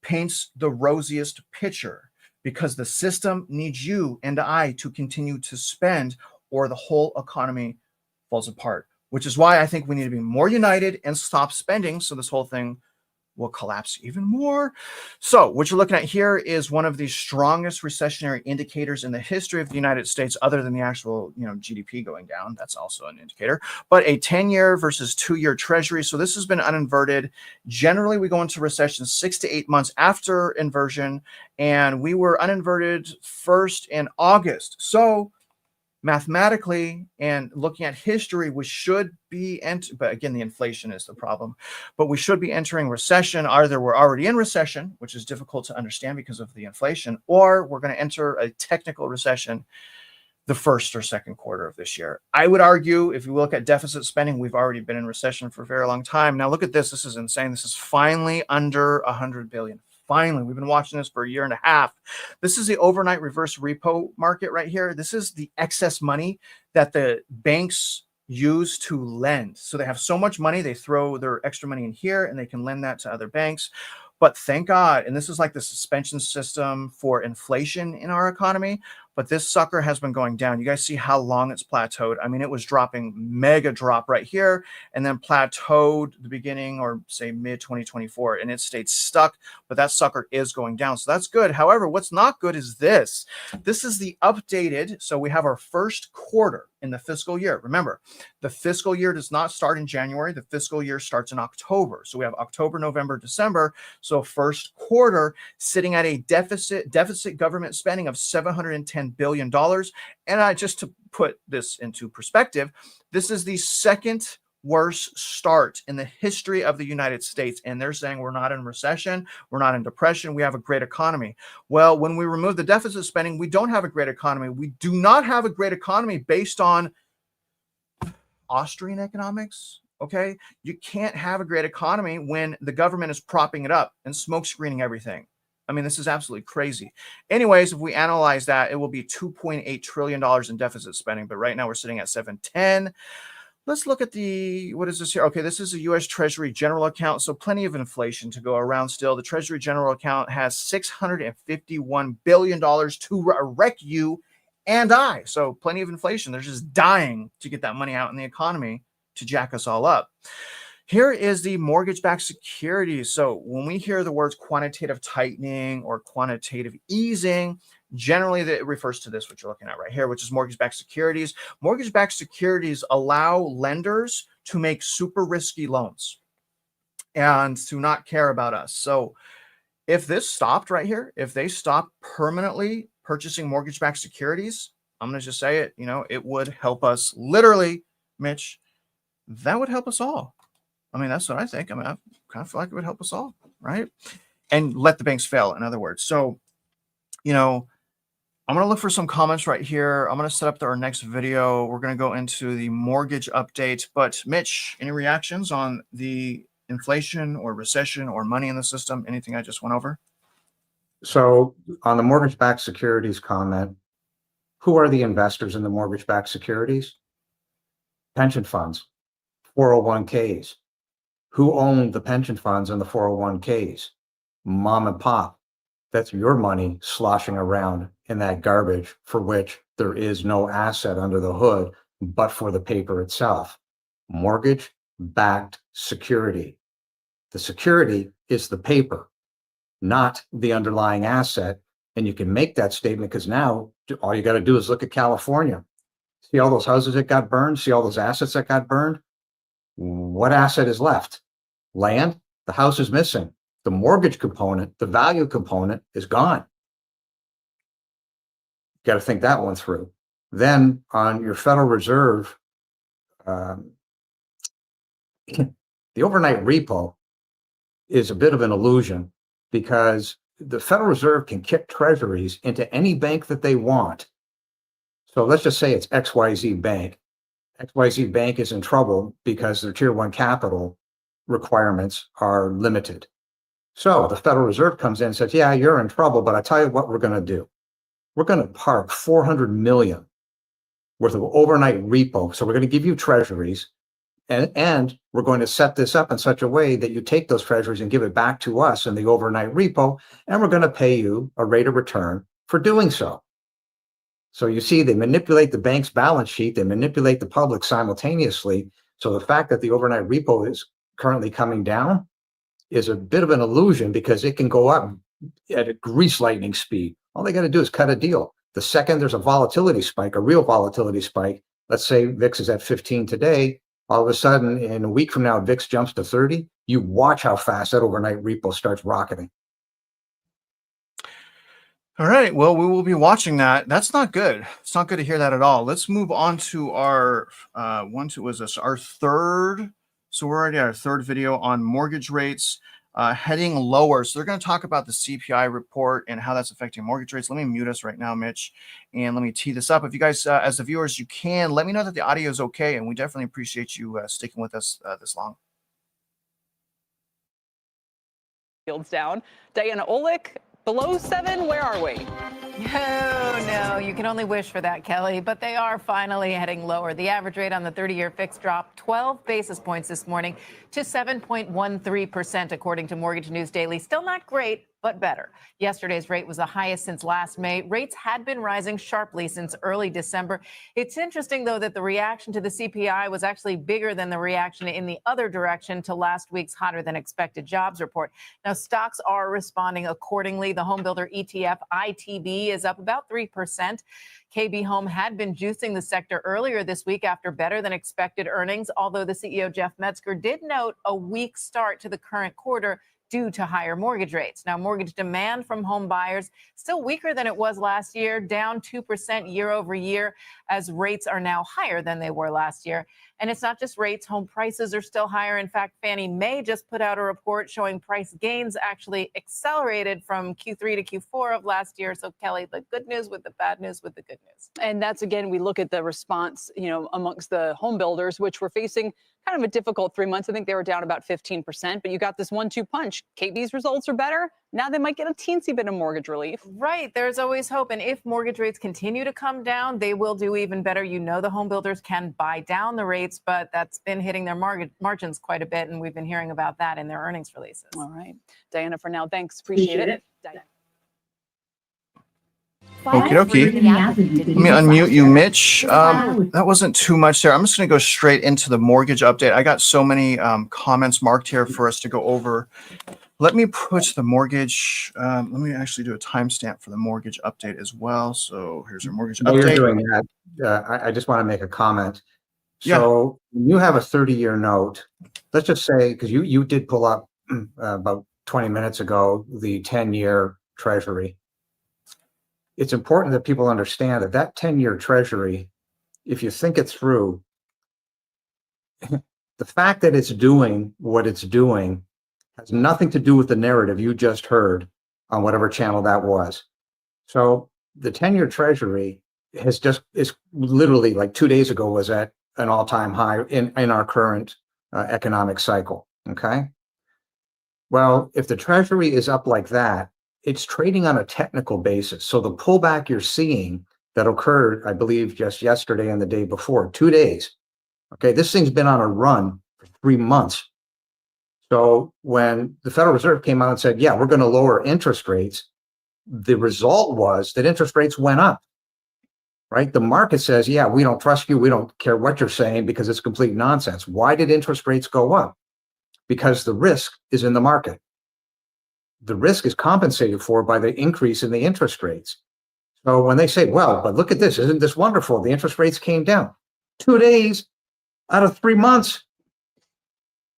paints the rosiest picture, because the system needs you and I to continue to spend, or the whole economy falls apart, which is why I think we need to be more united and stop spending, so this whole thing will collapse even more. So what you're looking at here is one of the strongest recessionary indicators in the history of the United States, other than the actual, GDP going down. That's also an indicator, but a 10-year versus 2-year treasury. So this has been uninverted. Generally, we go into recession 6 to 8 months after inversion, and we were uninverted first in August. So mathematically and looking at history, we should be but again, the inflation is the problem, but we should be entering recession. Either we're already in recession, which is difficult to understand because of the inflation, or we're going to enter a technical recession the first or second quarter of this year. I would argue, if you look at deficit spending, we've already been in recession for a very long time. Now look at this. This is insane. This is finally under 100 billion. Finally, we've been watching this for a year and a half. This is the overnight reverse repo market right here. This is the excess money that the banks use to lend. So they have so much money, they throw their extra money in here and they can lend that to other banks. But thank God, and this is like the suspension system for inflation in our economy, but this sucker has been going down. You guys see how long it's plateaued. I mean, it was dropping, mega drop right here, and then plateaued the beginning, or say mid 2024, and it stayed stuck, but that sucker is going down. So that's good. However, what's not good is this. This is the updated, so we have our first quarter in the fiscal year. Remember, the fiscal year does not start in January. The fiscal year starts in October. So we have October, November, December. So first quarter sitting at a deficit government spending of $710 billion. And just to put this into perspective, this is the second worst start in the history of the United States. And they're saying we're not in recession, we're not in depression, we have a great economy. Well, when we remove the deficit spending, we don't have a great economy. We do not have a great economy based on Austrian economics. Okay, you can't have a great economy when the government is propping it up and smoke screening everything. I mean, this is absolutely crazy. Anyways, if we analyze that, it will be $2.8 trillion in deficit spending, but right now we're sitting at 710. Let's look at what is this here? Okay, this is a U.S. Treasury general account, so plenty of inflation to go around still. The Treasury general account has $651 billion to wreck you and I. So plenty of inflation. They're just dying to get that money out in the economy to jack us all up. Here is the mortgage-backed securities. So when we hear the words quantitative tightening or quantitative easing, generally that refers to this, what you're looking at right here, which is mortgage-backed securities. Mortgage-backed securities allow lenders to make super risky loans and to not care about us. So if this stopped right here, if they stopped permanently purchasing mortgage-backed securities, I'm going to just say it, it would help us literally, Mitch. That would help us all. I mean, that's what I think. I mean, I kind of feel like it would help us all, right? And let the banks fail, in other words. So, I'm going to look for some comments right here. I'm going to set up our next video. We're going to go into the mortgage update. But Mitch, any reactions on the inflation or recession or money in the system? Anything I just went over? So on the mortgage-backed securities comment, who are the investors in the mortgage-backed securities? Pension funds, 401ks. Who owned the pension funds and the 401ks? Mom and pop. That's your money sloshing around in that garbage for which there is no asset under the hood but for the paper itself. Mortgage-backed security. The security is the paper, not the underlying asset. And you can make that statement because now all you got to do is look at California. See all those houses that got burned? See all those assets that got burned? What asset is left? Land? The house is missing. The mortgage component, the value component is gone. Got to think that one through. Then on your Federal Reserve, the overnight repo is a bit of an illusion because the Federal Reserve can kick treasuries into any bank that they want. So let's just say it's XYZ Bank. XYZ Bank is in trouble because their Tier 1 capital requirements are limited. So the Federal Reserve comes in and says, yeah, you're in trouble, but I tell you what we're going to do. We're going to park $400 million worth of overnight repo. So we're going to give you treasuries, and we're going to set this up in such a way that you take those treasuries and give it back to us in the overnight repo, and we're going to pay you a rate of return for doing so. So you see, they manipulate the bank's balance sheet, they manipulate the public simultaneously. So the fact that the overnight repo is currently coming down is a bit of an illusion because it can go up at a grease lightning speed. All they got to do is cut a deal. The second there's a volatility spike, a real volatility spike, let's say VIX is at 15 today, all of a sudden in a week from now, VIX jumps to 30. You watch how fast that overnight repo starts rocketing. All right. Well, we will be watching that. That's not good. It's not good to hear that at all. Let's move on to our our third. So we're already at our third video on mortgage rates heading lower. So they're going to talk about the CPI report and how that's affecting mortgage rates. Let me mute us right now, Mitch, and let me tee this up. If you guys, as the viewers, you can let me know that the audio is okay, and we definitely appreciate you sticking with us this long. Yields down. Diana Olick, below 7, where are we? Oh, no, you can only wish for that, Kelly, but they are finally heading lower. The average rate on the 30-year fix dropped 12 basis points this morning to 7.13%, according to Mortgage News Daily. Still not great, but better. Yesterday's rate was the highest since last May. Rates had been rising sharply since early December. It's interesting, though, that the reaction to the CPI was actually bigger than the reaction in the other direction to last week's hotter than expected jobs report. Now, stocks are responding accordingly. The homebuilder ETF ITB is up about 3%. KB Home had been juicing the sector earlier this week after better than expected earnings, although the CEO Jeff Metzger did note a weak start to the current quarter due to higher mortgage rates. Now, mortgage demand from home buyers still weaker than it was last year, down 2% year over year, as rates are now higher than they were last year. And it's not just rates, home prices are still higher. In fact, Fannie Mae just put out a report showing price gains actually accelerated from Q3 to Q4 of last year. So, Kelly, the good news with the bad news with the good news. And that's, again, we look at the response, amongst the home builders, which were facing kind of a difficult 3 months. I think they were down about 15%, but you got this 1-2 punch. KB's results are better. Now they might get a teensy bit of mortgage relief. Right. There's always hope. And if mortgage rates continue to come down, they will do even better. The home builders can buy down the rates, but that's been hitting their margins quite a bit. And we've been hearing about that in their earnings releases. All right. Diana, for now, thanks. Appreciate it. Diana. Okie dokie. Let me unmute you, Mitch. That wasn't too much there. I'm just going to go straight into the mortgage update. I got so many comments marked here for us to go over. Let me put the mortgage. Let me actually do a timestamp for the mortgage update as well. So here's our mortgage While update. you're doing that, I just want to make a comment. So when you have a 30-year note, let's just say, because you did pull up about 20 minutes ago, the 10-year Treasury. It's important that people understand that that 10-year Treasury, if you think it through, the fact that it's doing what it's doing has nothing to do with the narrative you just heard on whatever channel that was. So the 10-year Treasury is literally like 2 days ago was at an all-time high in our current economic cycle. Okay. Well, if the Treasury is up like that, it's trading on a technical basis. So the pullback you're seeing that occurred, I believe, just yesterday and the day before, 2 days. Okay, this thing's been on a run for 3 months. So when the Federal Reserve came out and said, yeah, we're going to lower interest rates, the result was that interest rates went up, right? The market says, yeah, we don't trust you. We don't care what you're saying because it's complete nonsense. Why did interest rates go up? Because the risk is in the market. The risk is compensated for by the increase in the interest rates. So when they say, well, but look at this, isn't this wonderful? The interest rates came down 2 days out of 3 months.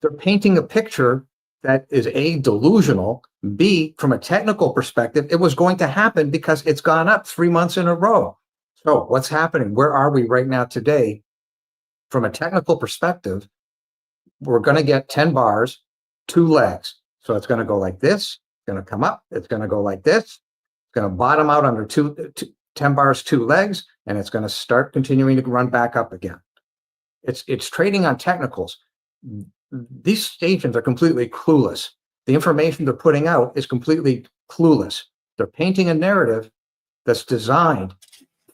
They're painting a picture that is A, delusional, B, from a technical perspective, it was going to happen because it's gone up 3 months in a row. So what's happening? Where are we right now today? From a technical perspective, we're going to get 10 bars, 2 legs. So it's going to go like this, it's going to come up, it's going to go like this, it's going to bottom out under 10 bars, 2 legs, and it's going to start continuing to run back up again. It's trading on technicals. These stations are completely clueless. The information they're putting out is completely clueless. They're painting a narrative that's designed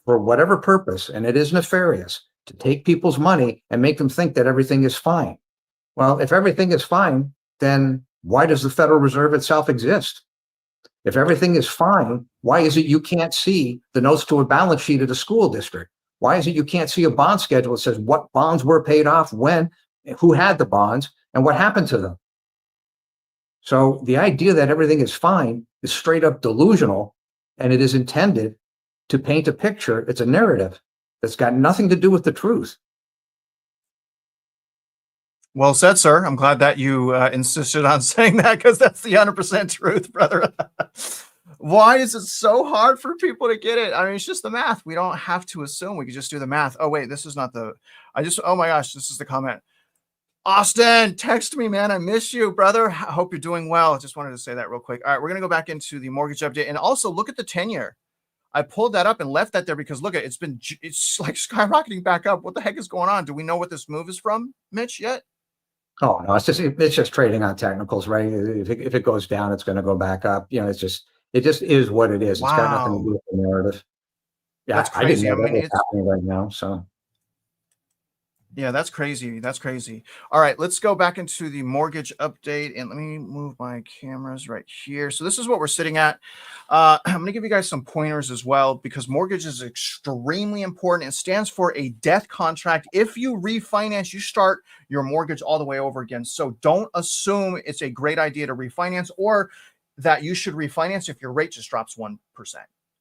for whatever purpose, and it is nefarious, to take people's money and make them think that everything is fine. Well, if everything is fine, then why does the Federal Reserve itself exist? If everything is fine, why is it you can't see the notes to a balance sheet of the school district? Why is it you can't see a bond schedule that says what bonds were paid off, when, who had the bonds, and what happened to them? So the idea that everything is fine is straight up delusional, and it is intended to paint a picture. It's a narrative that's got nothing to do with the truth. Well said, sir. I'm glad that you insisted on saying that, because that's the 100% truth, brother. Why is it so hard for people to get it? I mean, it's just the math. We don't have to assume. We can just do the math. Oh, wait, this is not the, oh my gosh, this is the comment. Austin, text me, man. I miss you, brother. I hope you're doing well. I just wanted to say that real quick. All right, we're going to go back into the mortgage update, and also look at the 10-year. I pulled that up and left that there because look at it's like skyrocketing back up. What the heck is going on? Do we know what this move is from, Mitch, yet? Oh no, it's just trading on technicals, right? If it goes down, it's going to go back up. You know, it just is what it is. It's got nothing to do with the narrative. Yeah, That's I didn't crazy. know I mean, that was happening right now. So yeah, that's crazy. That's crazy. All right, let's go back into the mortgage update, and let me move my cameras right here. So this is what we're sitting at. I'm going to give you guys some pointers as well, because mortgage is extremely important. It stands for a death contract. If you refinance, you start your mortgage all the way over again. So don't assume it's a great idea to refinance, or that you should refinance if your rate just drops 1%.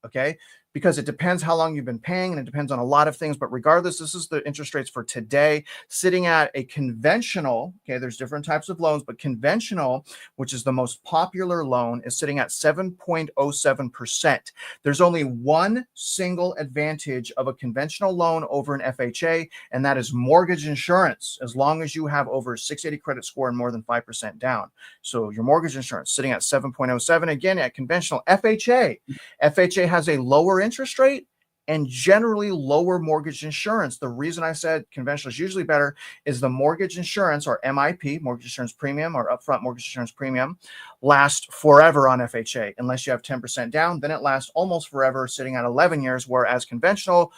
Okay, because it depends how long you've been paying, and it depends on a lot of things. But regardless, this is the interest rates for today, sitting at a conventional. Okay, there's different types of loans, but conventional, which is the most popular loan, is sitting at 7.07%. There's only one single advantage of a conventional loan over an FHA, and that is mortgage insurance, as long as you have over a 680 credit score and more than 5% down. So your mortgage insurance sitting at 7.07. Again, at conventional. FHA has a lower interest rate and generally lower mortgage insurance. The reason I said conventional is usually better is the mortgage insurance, or MIP, mortgage insurance premium, or upfront mortgage insurance premium, lasts forever on FHA. Unless you have 10% down, then it lasts almost forever, sitting at 11 years, whereas conventional,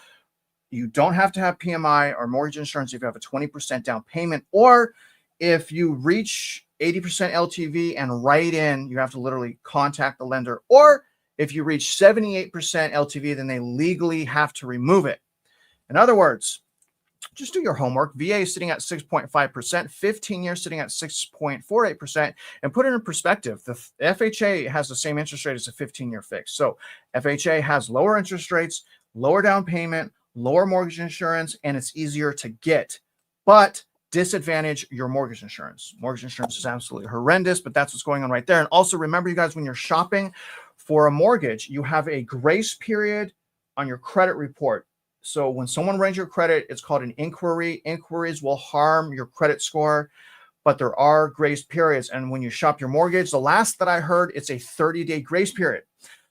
you don't have to have PMI or mortgage insurance if you have a 20% down payment, or if you reach 80% LTV and write in, you have to literally contact the lender, or if you reach 78% LTV, then they legally have to remove it. In other words, just do your homework. VA is sitting at 6.5%, 15 years sitting at 6.48%, and put it in perspective. The FHA has the same interest rate as a 15-year fix. So FHA has lower interest rates, lower down payment, lower mortgage insurance, and it's easier to get. But disadvantage your mortgage insurance. Mortgage insurance is absolutely horrendous, but that's what's going on right there. And also remember, you guys, when you're shopping for a mortgage, you have a grace period on your credit report. So when someone runs your credit, it's called an inquiry. Inquiries will harm your credit score, but there are grace periods. And when you shop your mortgage, the last that I heard, it's a 30-day grace period.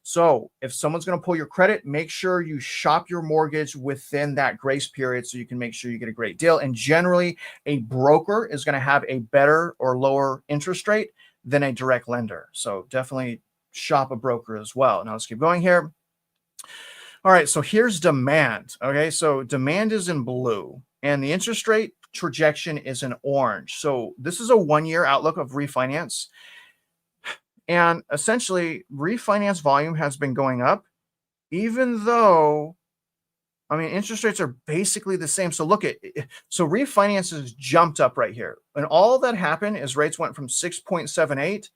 So if someone's going to pull your credit, make sure you shop your mortgage within that grace period so you can make sure you get a great deal. And generally, a broker is going to have a better or lower interest rate than a direct lender. So definitely shop a broker as well. Now let's keep going here. All right, so here's demand. Okay, so demand is in blue, and the interest rate projection is in orange. So this is a 1-year outlook of refinance. And essentially, refinance volume has been going up, even though, I mean, interest rates are basically the same. So look at, so refinance has jumped up right here. And all that happened is rates went from 6.78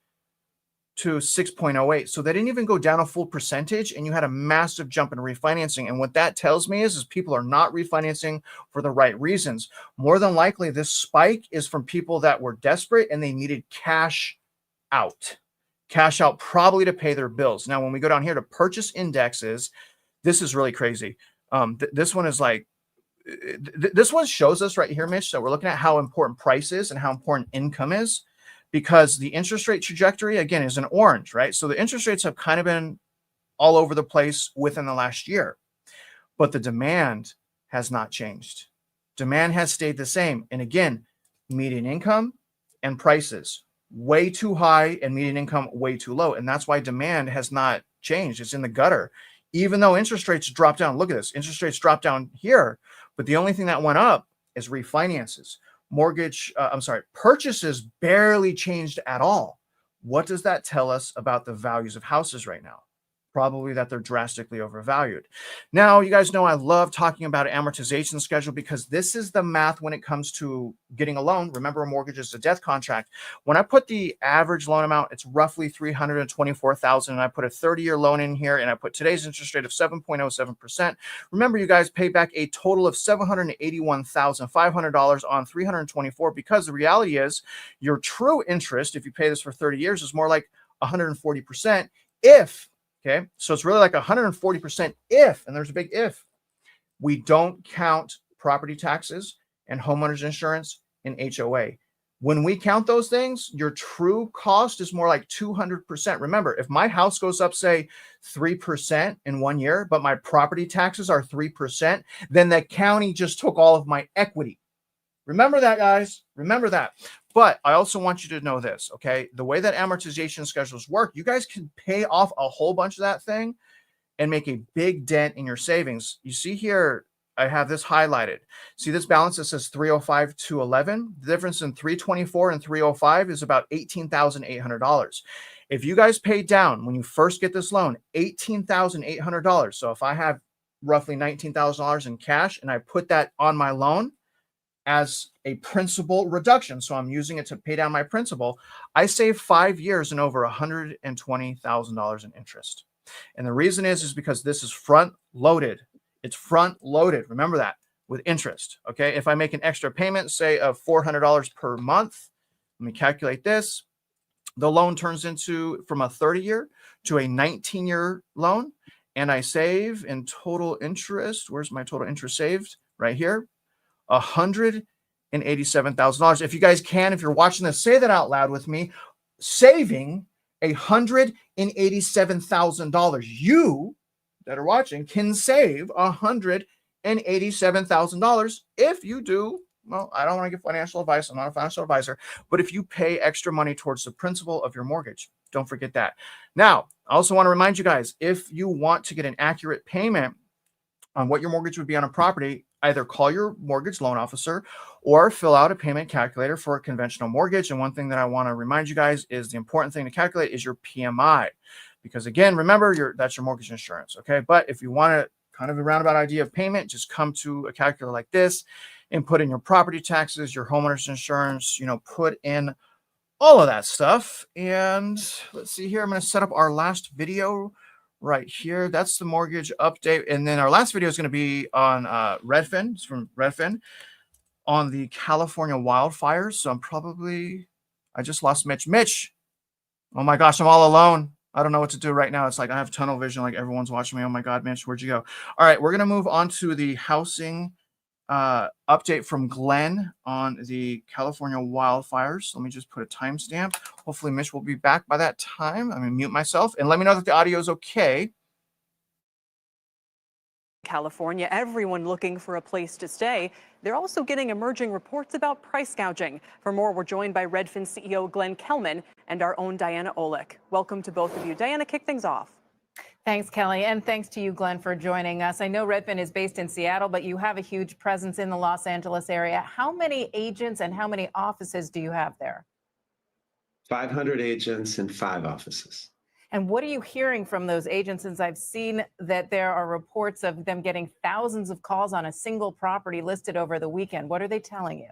to 6.08. So they didn't even go down a full percentage, and you had a massive jump in refinancing. And what that tells me is people are not refinancing for the right reasons. More than likely, this spike is from people that were desperate and they needed cash out probably to pay their bills. Now, when we go down here to purchase indexes, this is really crazy. This one is like, this one shows us right here, Mitch. So we're looking at how important price is and how important income is, because the interest rate trajectory, again, is in orange, right? So the interest rates have kind of been all over the place within the last year, but the demand has not changed. Demand has stayed the same. And again, median income and prices way too high and median income way too low. And that's why demand has not changed. It's in the gutter. Even though interest rates dropped down, look at this, interest rates dropped down here, but the only thing that went up is refinances. Purchases barely changed at all. What does that tell us about the values of houses right now? Probably that they're drastically overvalued. Now, you guys know I love talking about amortization schedule, because this is the math when it comes to getting a loan. Remember, a mortgage is a death contract. When I put the average loan amount, it's roughly $324,000, and I put a 30-year loan in here, and I put today's interest rate of 7.07%. Remember, you guys pay back a total of $781,500 on $324, because the reality is your true interest, if you pay this for 30 years, is more like 140% if. Okay, so it's really like 140% if, and there's a big if, we don't count property taxes and homeowners insurance and HOA. When we count those things, your true cost is more like 200%. Remember, if my house goes up, say, 3% in 1 year, but my property taxes are 3%, then the county just took all of my equity. Remember that, guys. Remember that. But I also want you to know this, okay? The way that amortization schedules work, you guys can pay off a whole bunch of that thing and make a big dent in your savings. You see here, I have this highlighted. See this balance that says 305 to 11? The difference in 324 and 305 is about $18,800. If you guys pay down when you first get this loan, $18,800. So if I have roughly $19,000 in cash and I put that on my loan as a principal reduction, so I'm using it to pay down my principal, I save 5 years and over $120,000 in interest. And the reason is because this is front loaded. It's front loaded. Remember that, with interest. Okay. If I make an extra payment, say of $400 per month, let me calculate this. The loan turns into from a 30-year to a 19-year loan. And I save in total interest. Where's my total interest saved? Right here. $187,000. If you guys can, if you're watching this, say that out loud with me. Saving $187,000. You that are watching can save $187,000 if you do. Well, I don't want to give financial advice. I'm not a financial advisor, but if you pay extra money towards the principal of your mortgage, don't forget that. Now, I also want to remind you guys, if you want to get an accurate payment on what your mortgage would be on a property, either call your mortgage loan officer or fill out a payment calculator for a conventional mortgage. And one thing that I want to remind you guys is the important thing to calculate is your PMI. Because again, remember, that's your mortgage insurance, okay? But if you want a kind of a roundabout idea of payment, just come to a calculator like this and put in your property taxes, your homeowner's insurance, put in all of that stuff. And let's see here, I'm going to set up our last video right here. That's the mortgage update. And then our last video is going to be on Redfin. It's from Redfin on the California wildfires. So I just lost Mitch. Mitch, oh my gosh, I'm all alone. I don't know what to do right now. It's like I have tunnel vision, like everyone's watching me. Oh my God, Mitch, where'd you go? All right, we're going to move on to the housing update from Glenn on the California wildfires. Let me just put a timestamp. Hopefully Mitch will be back by that time. I'm going to mute myself and let me know that the audio is okay. California, everyone looking for a place to stay. They're also getting emerging reports about price gouging. For more, we're joined by Redfin CEO Glenn Kelman and our own Diana Olick. Welcome to both of you. Diana, kick things off. Thanks, Kelly. And thanks to you, Glenn, for joining us. I know Redfin is based in Seattle, but you have a huge presence in the Los Angeles area. How many agents and how many offices do you have there? 500 agents and 5 offices. And what are you hearing from those agents? Since I've seen that there are reports of them getting thousands of calls on a single property listed over the weekend. What are they telling you?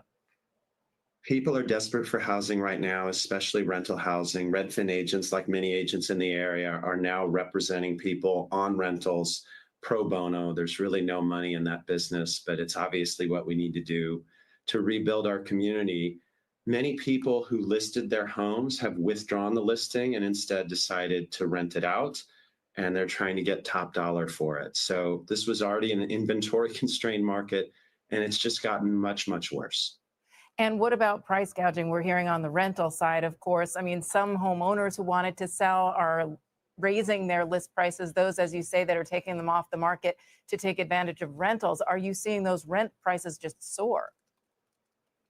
People are desperate for housing right now, especially rental housing. Redfin agents, like many agents in the area, are now representing people on rentals pro bono. There's really no money in that business, but it's obviously what we need to do to rebuild our community. Many people who listed their homes have withdrawn the listing and instead decided to rent it out. and they're trying to get top dollar for it. So this was already an inventory constrained market, and it's just gotten much, much worse. And what about price gouging? We're hearing on the rental side, of course. I mean, some homeowners who wanted to sell are raising their list prices, those, as you say, that are taking them off the market to take advantage of rentals. Are you seeing those rent prices just soar?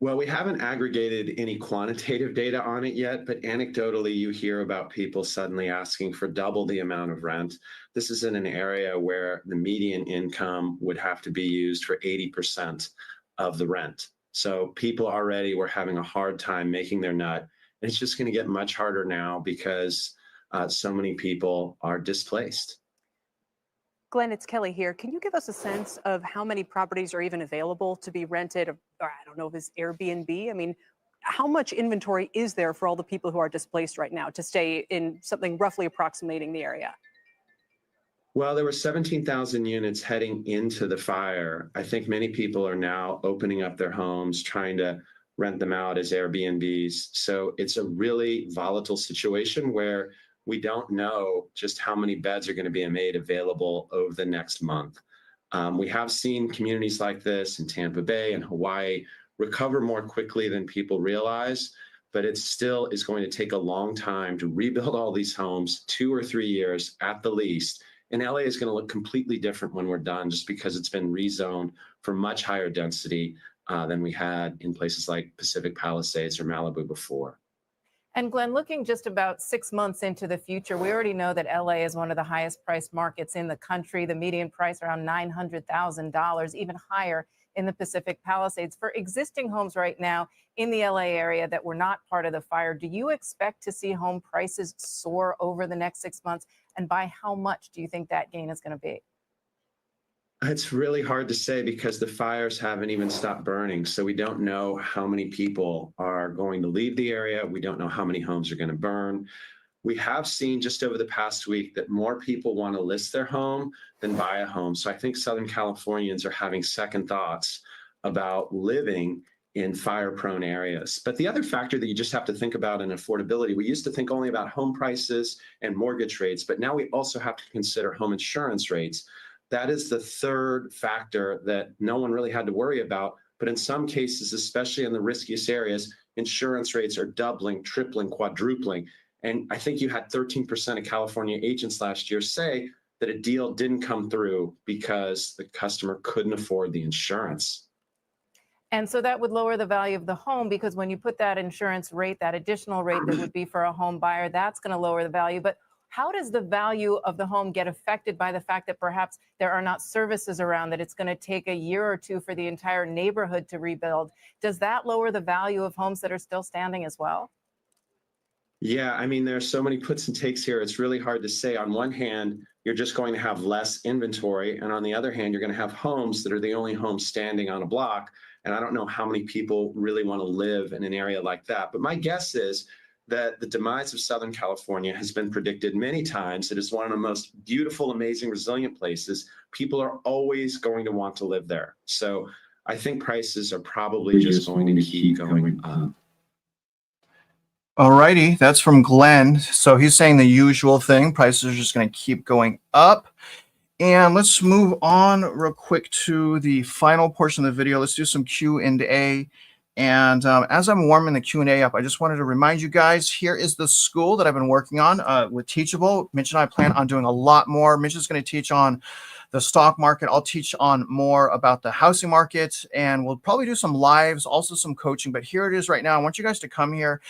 Well, we haven't aggregated any quantitative data on it yet, but anecdotally, you hear about people suddenly asking for double the amount of rent. This is in an area where the median income would have to be used for 80% of the rent. So people already were having a hard time making their nut. And it's just going to get much harder now because so many people are displaced. Glenn, it's Kelly here. Can you give us a sense of how many properties are even available to be rented, or I don't know if it's Airbnb? I mean, how much inventory is there for all the people who are displaced right now to stay in something roughly approximating the area? Well, there were 17,000 units heading into the fire. I think many people are now opening up their homes, trying to rent them out as Airbnbs. So it's a really volatile situation where we don't know just how many beds are going to be made available over the next month. We have seen communities like this in Tampa Bay and Hawaii recover more quickly than people realize, but it still is going to take a long time to rebuild all these homes, 2 or 3 years at the least. And LA is going to look completely different when we're done, just because it's been rezoned for much higher density than we had in places like Pacific Palisades or Malibu before. And Glenn, looking just about 6 months into the future, we already know that LA is one of the highest priced markets in the country. The median price around $900,000, even higher in the Pacific Palisades. For existing homes right now in the LA area that were not part of the fire, do you expect to see home prices soar over the next 6 months? And by how much do you think that gain is going to be? It's really hard to say because the fires haven't even stopped burning. So we don't know how many people are going to leave the area. We don't know how many homes are going to burn. We have seen just over the past week that more people want to list their home than buy a home. So I think Southern Californians are having second thoughts about living in fire-prone areas. But the other factor that you just have to think about in affordability, we used to think only about home prices and mortgage rates, but now we also have to consider home insurance rates. That is the third factor that no one really had to worry about. But in some cases, especially in the riskiest areas, insurance rates are doubling, tripling, quadrupling. And I think you had 13% of California agents last year say that a deal didn't come through because the customer couldn't afford the insurance. And so that would lower the value of the home, because when you put that insurance rate, that additional rate that would be for a home buyer, that's going to lower the value. But how does the value of the home get affected by the fact that perhaps there are not services around, that it's going to take a year or two for the entire neighborhood to rebuild? Does that lower the value of homes that are still standing as well? Yeah, I mean, there are so many puts and takes here. It's really hard to say. On one hand, you're just going to have less inventory. And on the other hand, you're going to have homes that are the only homes standing on a block. And I don't know how many people really want to live in an area like that. But my guess is that the demise of Southern California has been predicted many times. It is one of the most beautiful, amazing, resilient places. People are always going to want to live there. So I think prices are probably just going to keep going up. All righty, that's from Glenn. So he's saying the usual thing. Prices are just going to keep going up. And let's move on real quick to the final portion of the video. Let's do some Q&A. And as I'm warming the Q&A up, I just wanted to remind you guys, here is the school that I've been working on with Teachable. Mitch and I plan on doing a lot more. Mitch is going to teach on the stock market. I'll teach on more about the housing market, and we'll probably do some lives, also some coaching. But here it is right now. I want you guys to come here.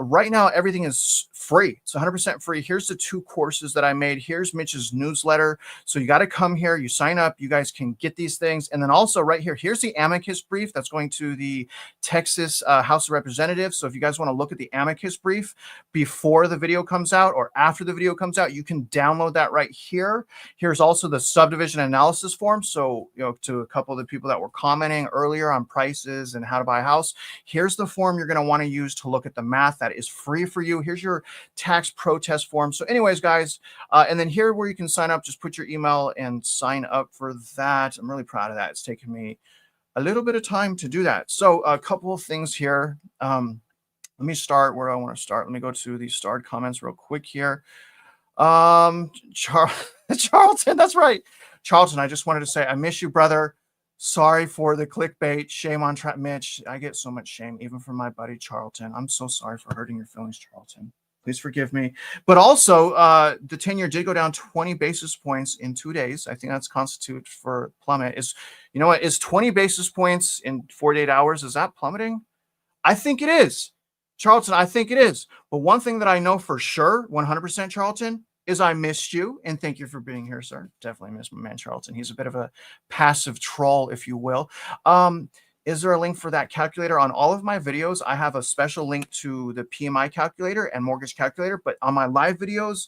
Right now, everything is free. It's 100% free. Here's the 2 courses that I made. Here's Mitch's newsletter. So you got to come here. You sign up. You guys can get these things. And then also right here, here's the amicus brief that's going to the Texas House of Representatives. So if you guys want to look at the amicus brief before the video comes out or after the video comes out, you can download that right here. Here's also the subdivision analysis form. So, to a couple of the people that were commenting earlier on prices and how to buy a house, here's the form you're going to want to use to look at the math. That is free for you. Here's your tax protest form. So anyways, guys, and then here where you can sign up, just put your email and sign up for that. I'm really proud of that. It's taken me a little bit of time to do that. So a couple of things here. Let me start where I want to start. Let me go to the starred comments real quick here. Charlton, that's right. Charlton, I just wanted to say I miss you, brother. Sorry for the clickbait. Shame on Mitch. I get so much shame, even from my buddy Charlton. I'm so sorry for hurting your feelings, Charlton. Please forgive me. But also, the 10-year did go down 20 basis points in 2 days. I think that's constitute for plummet. Is, you know what, is 20 basis points in 48 hours, is that plummeting? I think it is. Charlton, I think it is. But one thing that I know for sure, 100% Charlton, is I missed you. And thank you for being here, sir. Definitely miss my man, Charlton. He's a bit of a passive troll, if you will. Is there a link for that calculator? On all of my videos, I have a special link to the PMI calculator and mortgage calculator. But on my live videos,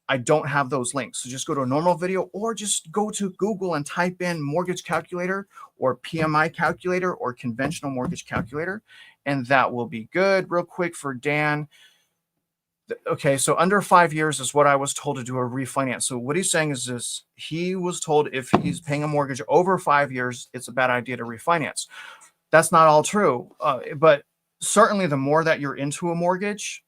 I don't have those links. So just go to a normal video or just go to Google and type in mortgage calculator or PMI calculator or conventional mortgage calculator, and that will be good. Real quick for Dan. Okay, so under 5 years is what I was told to do a refinance. So what he's saying is this: he was told if he's paying a mortgage over 5 years, it's a bad idea to refinance. That's not all true, but certainly the more that you're into a mortgage,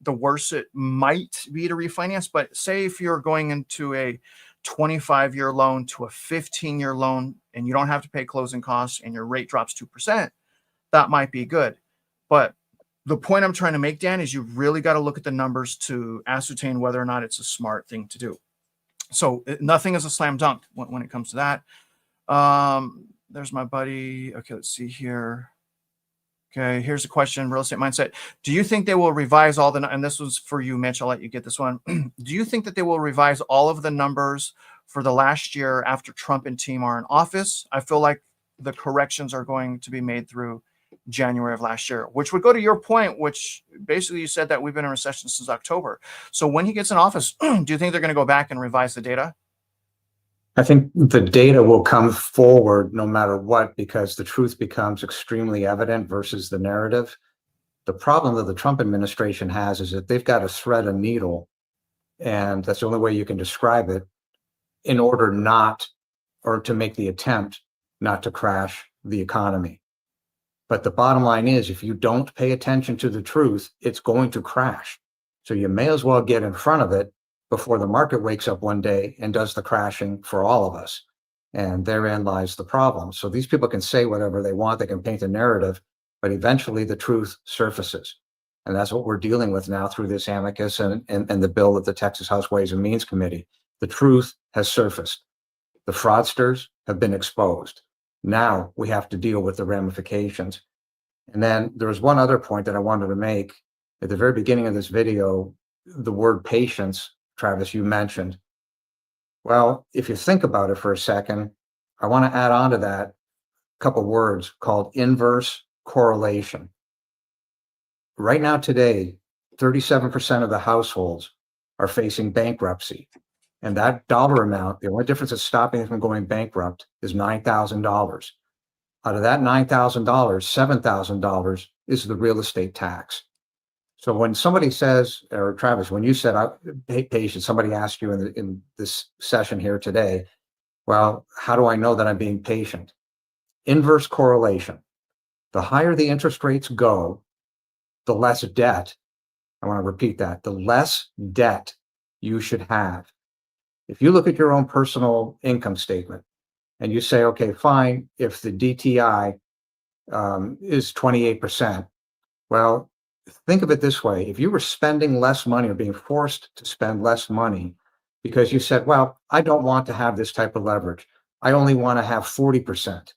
the worse it might be to refinance. But say if you're going into a 25-year loan to a 15-year loan and you don't have to pay closing costs and your rate drops 2%, that might be good. But the point I'm trying to make, Dan, is you really got to look at the numbers to ascertain whether or not it's a smart thing to do. So nothing is a slam dunk when it comes to that. There's my buddy. Okay, let's see here. Okay, here's a question, real estate mindset. Do you think they will revise all the, and this was for you, Mitch, I'll let you get this one. Do you think that they will revise all of the numbers for the last year after Trump and team are in office? I feel like the corrections are going to be made through January of last year, which would go to your point, which basically you said that we've been in recession since October. So when he gets in office, do you think they're going to go back and revise the data? I think the data will come forward no matter what, because the truth becomes extremely evident versus the narrative. The problem that the Trump administration has is that they've got to thread a needle, and that's the only way you can describe it, in order not, or to make the attempt not to crash the economy. But the bottom line is, if you don't pay attention to the truth, it's going to crash. So you may as well get in front of it before the market wakes up one day and does the crashing for all of us. And therein lies the problem. So these people can say whatever they want, they can paint a narrative, but eventually the truth surfaces. And that's what we're dealing with now through this amicus and the bill that the Texas House Ways and Means Committee. The truth has surfaced. The fraudsters have been exposed. Now we have to deal with the ramifications. And then there was one other point that I wanted to make. At the very beginning of this video, the word patience, Travis, you mentioned. Well, if you think about it for a second, I want to add on to that a couple words called inverse correlation. Right now today, 37% of the households are facing bankruptcy. And that dollar amount, the only difference that's stopping them from going bankrupt is $9,000. Out of that $9,000, $7,000 is the real estate tax. So when somebody says, or Travis, when you said patient, somebody asked you in this session here today, well, how do I know that I'm being patient? Inverse correlation. The higher the interest rates go, the less debt. I want to repeat that. The less debt you should have. If you look at your own personal income statement and you say, okay, fine, if the DTI is 28%, well, think of it this way. If you were spending less money or being forced to spend less money because you said, well, I don't want to have this type of leverage. I only want to have 40%.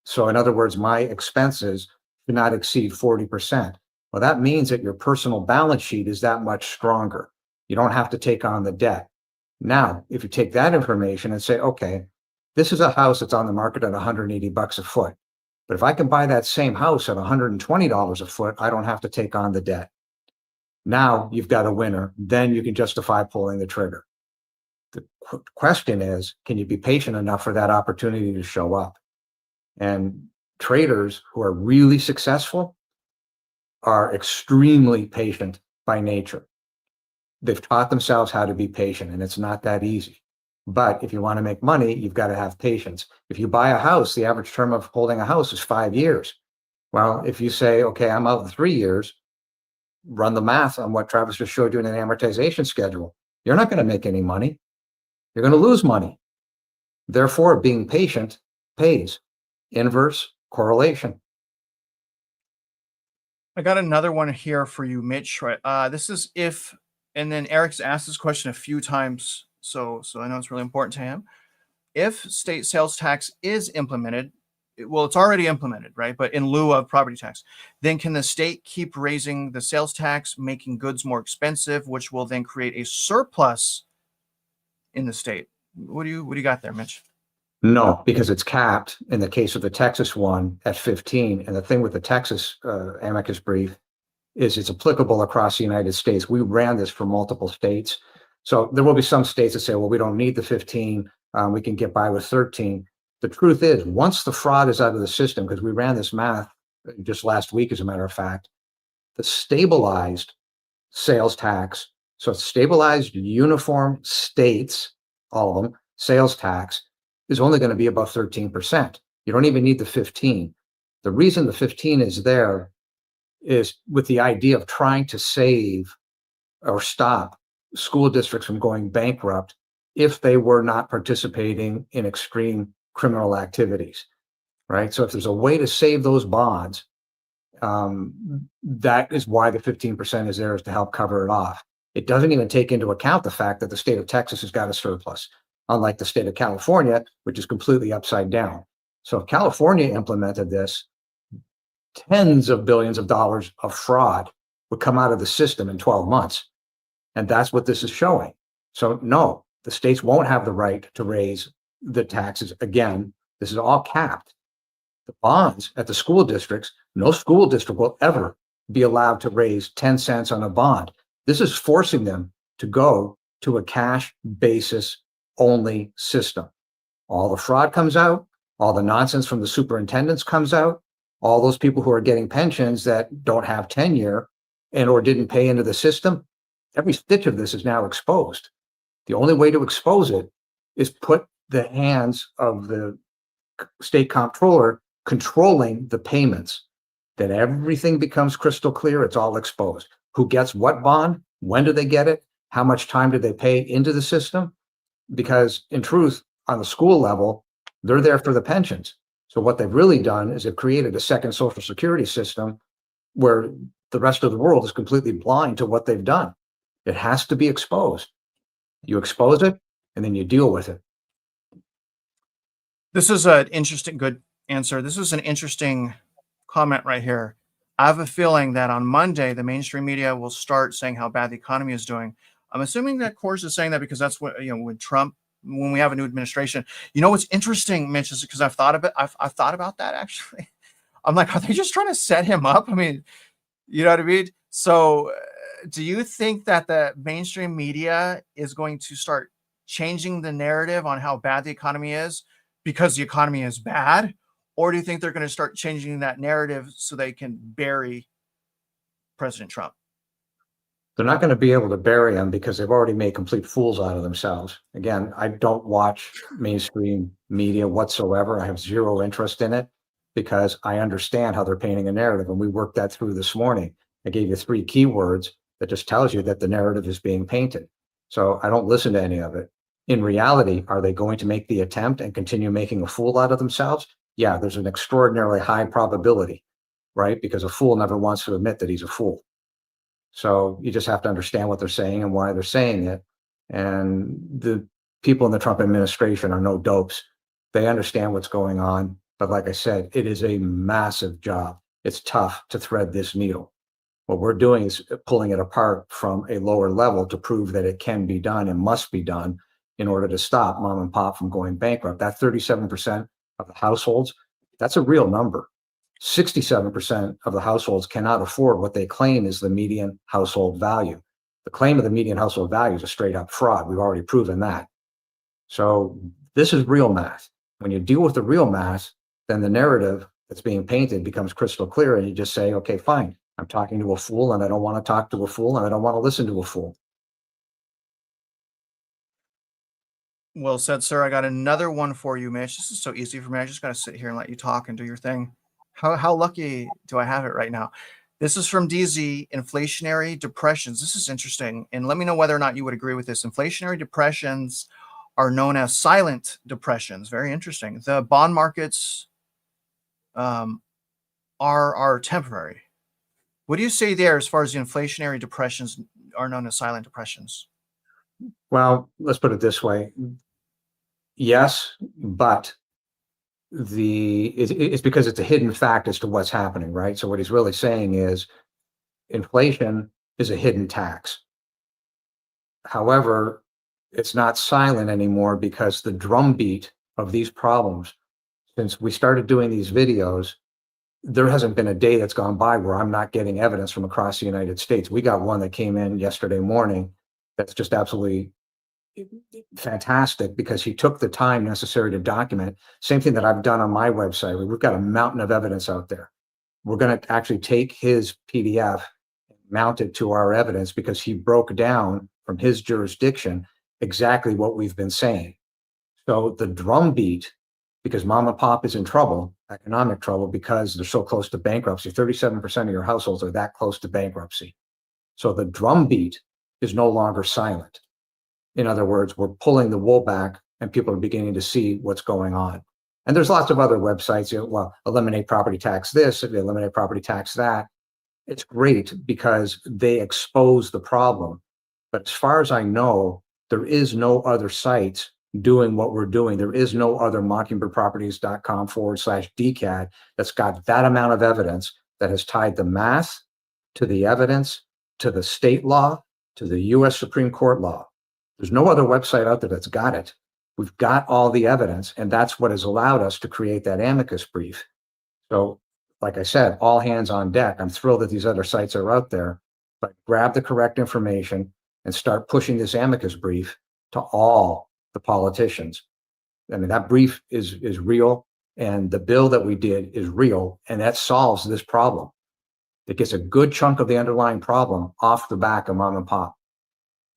So in other words, my expenses do not exceed 40%. Well, that means that your personal balance sheet is that much stronger. You don't have to take on the debt. Now, if you take that information and say, okay, this is a house that's on the market at $180 a foot. But if I can buy that same house at $120 a foot, I don't have to take on the debt. Now you've got a winner. Then you can justify pulling the trigger. The question is, can you be patient enough for that opportunity to show up? And traders who are really successful are extremely patient by nature. They've taught themselves how to be patient, and it's not that easy. But if you want to make money, you've got to have patience. If you buy a house, the average term of holding a house is 5 years. Well, if you say, okay, I'm out in 3 years, run the math on what Travis just showed you in an amortization schedule. you're not going to make any money. You're going to lose money. Therefore, being patient pays. Inverse correlation. I got another one here for you, Mitch. Right. This is if, and then Eric's asked this question a few times, so I know it's really important to him. If state sales tax is implemented, well, it's already implemented, right? But in lieu of property tax, then can the state keep raising the sales tax, making goods more expensive, which will then create a surplus in the state? What do you got there, Mitch? No, because it's capped in the case of the Texas one at 15. And the thing with the Texas amicus brief is it's applicable across the United States. We ran this for multiple states. So there will be some states that say, well, we don't need the 15. We can get by with 13. The truth is, once the fraud is out of the system, because we ran this math just last week, as a matter of fact, the stabilized sales tax, so stabilized uniform states, all of them, sales tax is only going to be about 13%. You don't even need the 15. The reason the 15 is there is with the idea of trying to save or stop school districts from going bankrupt if they were not participating in extreme criminal activities, right? So if there's a way to save those bonds, that is why the 15% is there, is to help cover it off. It doesn't even take into account the fact that the state of Texas has got a surplus, unlike the state of California, which is completely upside down. So if California implemented this, tens of billions of dollars of fraud would come out of the system in 12 months. And that's what this is showing. So no, the states won't have the right to raise the taxes. Again, this is all capped. The bonds at the school districts, no school district will ever be allowed to raise 10 cents on a bond. This is forcing them to go to a cash basis only system. All the fraud comes out, all the nonsense from the superintendents comes out, all those people who are getting pensions that don't have tenure and or didn't pay into the system, every stitch of this is now exposed. The only way to expose it is put the hands of the state comptroller controlling the payments. Then everything becomes crystal clear. It's all exposed. Who gets what bond? When do they get it? How much time do they pay into the system? Because in truth, on the school level, they're there for the pensions. So what they've really done is they've created a second social security system where the rest of the world is completely blind to what they've done. It has to be exposed. You expose it, and then you deal with it. This is an interesting, good answer. This is an interesting comment right here. I have a feeling that on Monday, the mainstream media will start saying how bad the economy is doing. I'm assuming that Coors is saying that because that's what, when we have a new administration. You know what's interesting, Mitch, is because I've thought about that actually. I'm like, are they just trying to set him up? I mean, you know what I mean? So do you think that the mainstream media is going to start changing the narrative on how bad the economy is because the economy is bad? Or do you think they're going to start changing that narrative so they can bury President Trump? They're not going to be able to bury him because they've already made complete fools out of themselves. Again, I don't watch mainstream media whatsoever. I have zero interest in it because I understand how they're painting a narrative. And we worked that through this morning. I gave you 3 keywords that just tells you that the narrative is being painted. So I don't listen to any of it. In reality, are they going to make the attempt and continue making a fool out of themselves? Yeah, there's an extraordinarily high probability, right? Because a fool never wants to admit that he's a fool. So you just have to understand what they're saying and why they're saying it. And the people in the Trump administration are no dopes. They understand what's going on. But like I said, it is a massive job. It's tough to thread this needle. What we're doing is pulling it apart from a lower level to prove that it can be done and must be done in order to stop mom and pop from going bankrupt. That 37% of the households, that's a real number. 67% of the households cannot afford what they claim is the median household value. The claim of the median household value is a straight up fraud. We've already proven that. So this is real math. When you deal with the real math, then the narrative that's being painted becomes crystal clear. And you just say, okay, fine. I'm talking to a fool and I don't want to talk to a fool and I don't want to listen to a fool. Well said, sir. I got another one for you, Mitch. This is so easy for me. I just got to sit here and let you talk and do your thing. How lucky do I have it right now? This is from DZ, inflationary depressions. This is interesting. And let me know whether or not you would agree with this. Inflationary depressions are known as silent depressions. Very interesting. The bond markets are temporary. What do you say there as far as the inflationary depressions are known as silent depressions? Well, let's put it this way. Yes, but it's because it's a hidden fact as to what's happening, right? So what he's really saying is inflation is a hidden tax. However, it's not silent anymore because the drumbeat of these problems, since we started doing these videos, there hasn't been a day that's gone by where I'm not getting evidence from across the United States. We got one that came in yesterday morning that's just absolutely fantastic because he took the time necessary to document. Same thing that I've done on my website. We've got a mountain of evidence out there. We're going to actually take his PDF, mount it to our evidence because he broke down from his jurisdiction exactly what we've been saying. So the drumbeat, because mom and pop is in trouble, economic trouble, because they're so close to bankruptcy. 37% of your households are that close to bankruptcy. So the drumbeat is no longer silent. In other words, we're pulling the wool back and people are beginning to see what's going on. And there's lots of other websites, well, eliminate property tax this, eliminate property tax that. It's great because they expose the problem. But as far as I know, there is no other sites doing what we're doing. There is no other mockingbirdproperties.com/DCAD that's got that amount of evidence that has tied the math to the evidence, to the state law, to the US Supreme Court law. There's no other website out there that's got it. We've got all the evidence, and that's what has allowed us to create that amicus brief. So, like I said, all hands on deck. I'm thrilled that these other sites are out there, but grab the correct information and start pushing this amicus brief to all the politicians. I mean, that brief is real, and the bill that we did is real, and that solves this problem. It gets a good chunk of the underlying problem off the back of mom and pop.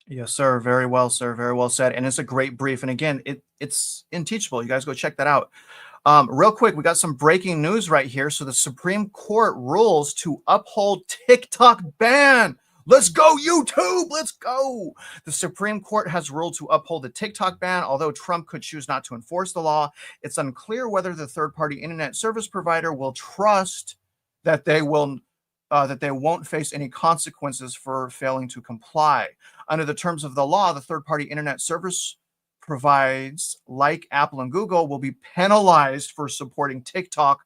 Yes, sir. Very well, sir. Very well said. And it's a great brief. And again, it's unteachable. You guys go check that out. Real quick, we got some breaking news right here. So the Supreme Court rules to uphold TikTok ban. Let's go, YouTube. Let's go. The Supreme Court has ruled to uphold the TikTok ban. Although Trump could choose not to enforce the law, it's unclear whether the third-party internet service provider will trust that they won't face any consequences for failing to comply. Under the terms of the law, the third-party internet service provides, like Apple and Google, will be penalized for supporting TikTok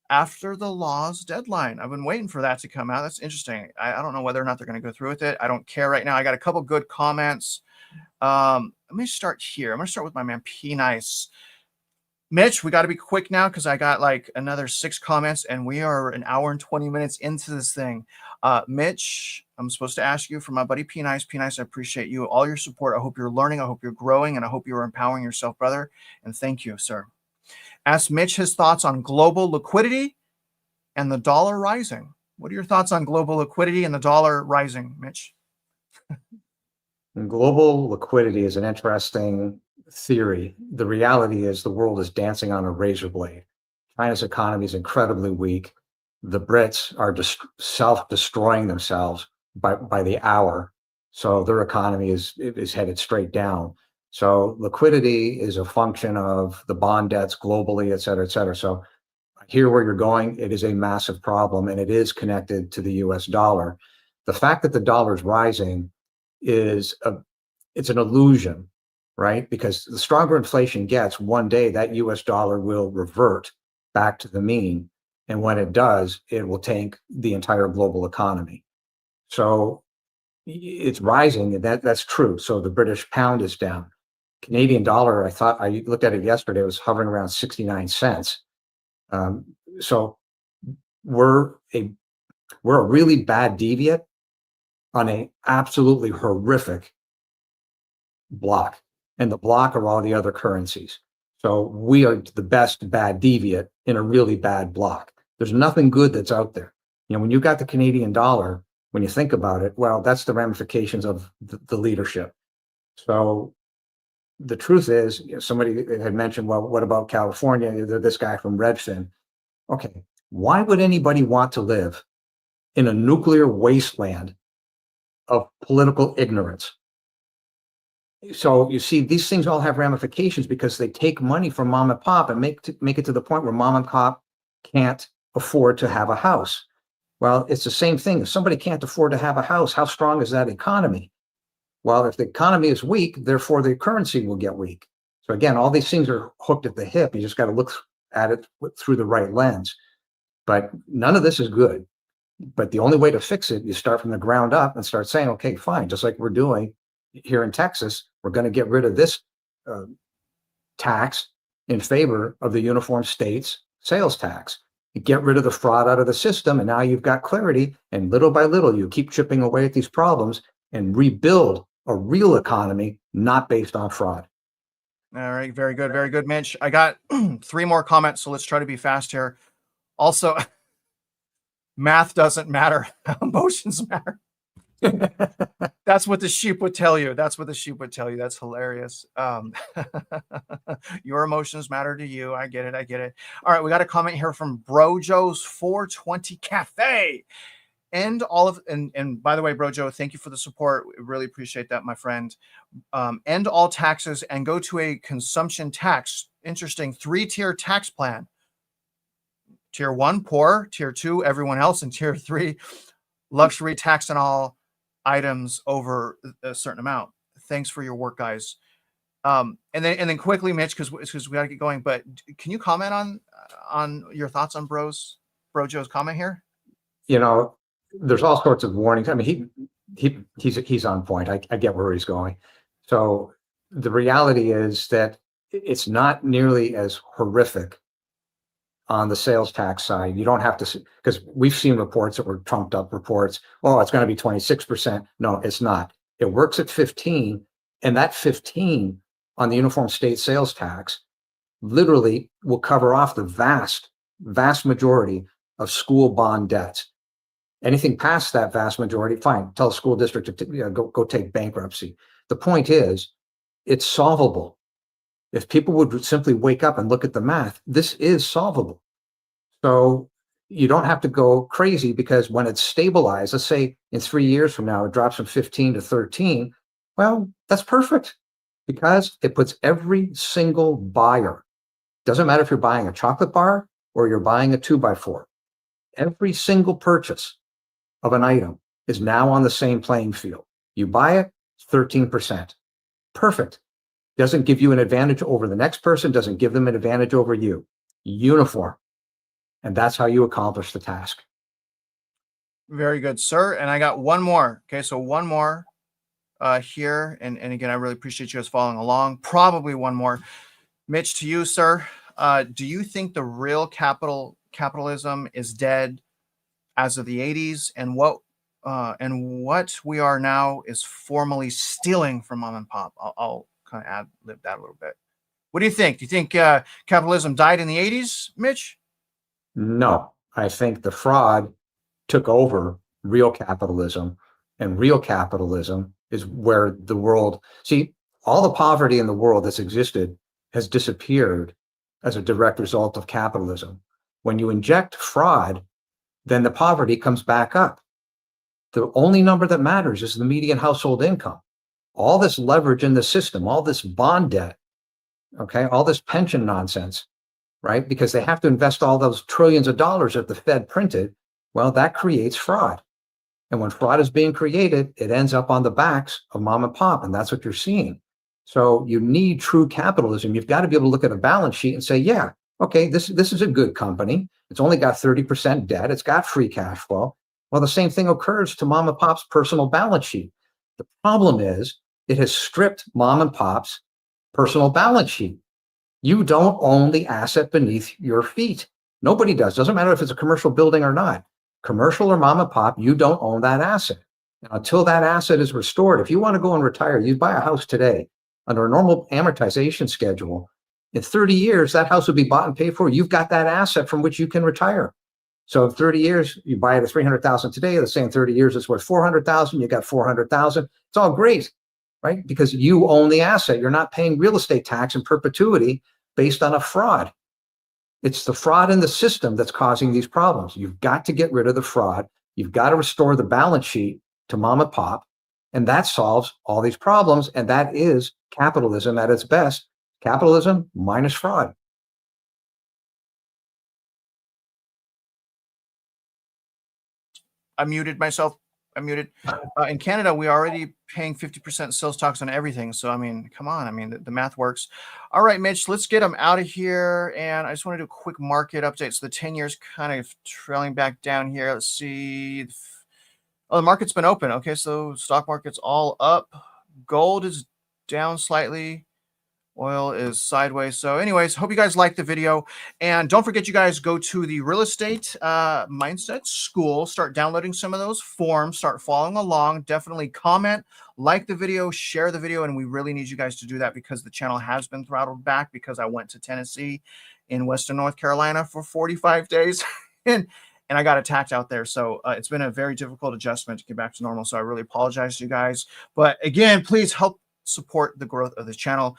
after the law's deadline. I've been waiting for that to come out. That's interesting. I don't know whether or not they're going to go through with it. I don't care right now. I got a couple good comments. Let me start here. I'm going to start with my man P Nice. Mitch, we got to be quick now because I got like another 6 comments and we are an hour and 20 minutes into this thing. Mitch, I'm supposed to ask you from my buddy P Nice. P Nice, I appreciate you, all your support. I hope you're learning. I hope you're growing, and I hope you're empowering yourself, brother. And thank you, sir. Ask Mitch his thoughts on global liquidity and the dollar rising. What are your thoughts on global liquidity and the dollar rising, Mitch? Global liquidity is an interesting theory. The reality is the world is dancing on a razor blade. China's economy is incredibly weak. The Brits are just self-destroying themselves by the hour. So their economy is headed straight down. So liquidity is a function of the bond debts globally, et cetera, et cetera. So I hear where you're going. It is a massive problem, and it is connected to the US dollar. The fact that the dollar is rising it's an illusion, right? Because the stronger inflation gets, one day that US dollar will revert back to the mean. And when it does, it will tank the entire global economy. So it's rising, and that's true. So the British pound is down. Canadian dollar, I looked at it yesterday, it was hovering around 69 cents. So we're a really bad deviate on a absolutely horrific block, and the block are all the other currencies. So we are the best bad deviate in a really bad block. There's nothing good that's out there. You know, when you got the Canadian dollar, when you think about it, well, that's the ramifications of the leadership. So the truth is, somebody had mentioned, well, what about California? This guy from Redfin. Okay, why would anybody want to live in a nuclear wasteland of political ignorance. So you see, these things all have ramifications because they take money from mom and pop and make it to the point where mom and pop can't afford to have a house. Well, it's the same thing. If somebody can't afford to have a house, how strong is that economy? Well, if the economy is weak, therefore the currency will get weak. So again, all these things are hooked at the hip. You just got to look at it through the right lens. But none of this is good. But the only way to fix it, you start from the ground up and start saying, okay, fine, just like we're doing here in Texas, we're going to get rid of this tax in favor of the uniform states sales tax. You get rid of the fraud out of the system, and now you've got clarity. And little by little, you keep chipping away at these problems and rebuild a real economy, not based on fraud. All right, very good, Mitch. I got 3 more comments, so let's try to be fast here. Also, math doesn't matter. Emotions matter. That's what the sheep would tell you. That's That's hilarious. Your emotions matter to you. I get it. All right, we got a comment here from Brojo's 420 Cafe. And by the way, Brojo, thank you for the support. We really appreciate that, my friend. End all taxes and go to a consumption tax. Interesting 3-tier tax plan. Tier 1, poor. Tier 2, everyone else. And Tier 3, luxury tax on all items over a certain amount. Thanks for your work, guys. And then quickly, Mitch, because we got to get going. But can you comment on your thoughts on Brojo's comment here? You know, there's all sorts of warnings. I mean, he's on point. I get where he's going. So the reality is that it's not nearly as horrific on the sales tax side. You don't have to, because we've seen reports that were trumped up reports. Oh, it's going to be 26%. No, it's not. It works at 15, and that 15 on the uniform state sales tax literally will cover off the vast majority of school bond debts. Anything past that vast majority, fine, tell the school district to go take bankruptcy. The point is, it's solvable. If people would simply wake up and look at the math, this is solvable. So you don't have to go crazy, because when it's stabilized, let's say in 3 years from now, it drops from 15 to 13. Well, that's perfect, because it puts every single buyer, doesn't matter if you're buying a chocolate bar or you're buying a 2x4, every single purchase of an item is now on the same playing field. You buy it, 13%. Perfect. Doesn't give you an advantage over the next person, doesn't give them an advantage over you. Uniform. And that's how you accomplish the task. Very good, sir. And I got one more. Okay, so one more here. And again, I really appreciate you guys following along. Probably one more. Mitch, to you, sir. Do you think the real capitalism is dead as of the 80s, and what we are now is formally stealing from mom and pop? I'll kind of ad-lib that a little bit. What do you think? Do you think capitalism died in the 80s, Mitch? No, I think the fraud took over real capitalism, and real capitalism is where the world, see, all the poverty in the world that's existed has disappeared as a direct result of capitalism. When you inject fraud, then the poverty comes back up. The only number that matters is the median household income. All this leverage in the system, all this bond debt, okay, all this pension nonsense, right? Because they have to invest all those trillions of dollars that the Fed printed. Well, that creates fraud. And when fraud is being created, it ends up on the backs of mom and pop, and that's what you're seeing. So you need true capitalism. You've got to be able to look at a balance sheet and say, yeah, okay, this is a good company. It's only got 30% debt. It's got free cash flow. Well, the same thing occurs to mom and pop's personal balance sheet. The problem is it has stripped mom and pop's personal balance sheet. You don't own the asset beneath your feet. Nobody does. Doesn't matter if it's a commercial building or not. Commercial or mom and pop, you don't own that asset. And until that asset is restored, if you want to go and retire, you buy a house today under a normal amortization schedule. In 30 years, that house will be bought and paid for. You've got that asset from which you can retire. So in 30 years, you buy it at $300,000 today. Let's say in 30 years, it's worth $400,000. You got $400,000. It's all great, right? Because you own the asset. You're not paying real estate tax in perpetuity based on a fraud. It's the fraud in the system that's causing these problems. You've got to get rid of the fraud. You've got to restore the balance sheet to mom and pop, and that solves all these problems. And that is capitalism at its best. Capitalism minus fraud. I muted myself. I muted. In Canada, we are already paying 50% sales tax on everything. So, I mean, come on. I mean, the math works. All right, Mitch, let's get them out of here. And I just want to do a quick market update. So the 10 years kind of trailing back down here. Let's see. Oh, the market's been open. Okay, so stock market's all up. Gold is down slightly. Oil is sideways. So anyways, hope you guys liked the video. And don't forget, you guys go to the real estate mindset school, start downloading some of those forms, start following along. Definitely comment, like the video, share the video. And we really need you guys to do that because the channel has been throttled back because I went to Tennessee in Western North Carolina for 45 days and I got attacked out there. So it's been a very difficult adjustment to get back to normal. So I really apologize to you guys. But again, please help support the growth of the channel.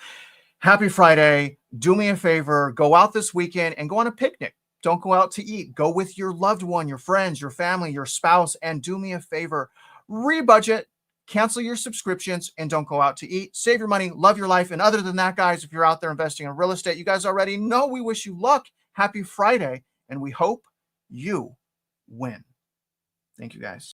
Happy Friday. Do me a favor. Go out this weekend and go on a picnic. Don't go out to eat. Go with your loved one, your friends, your family, your spouse, and do me a favor. Rebudget, cancel your subscriptions, and don't go out to eat. Save your money, love your life. And other than that, guys, if you're out there investing in real estate, you guys already know we wish you luck. Happy Friday, and we hope you win. Thank you, guys.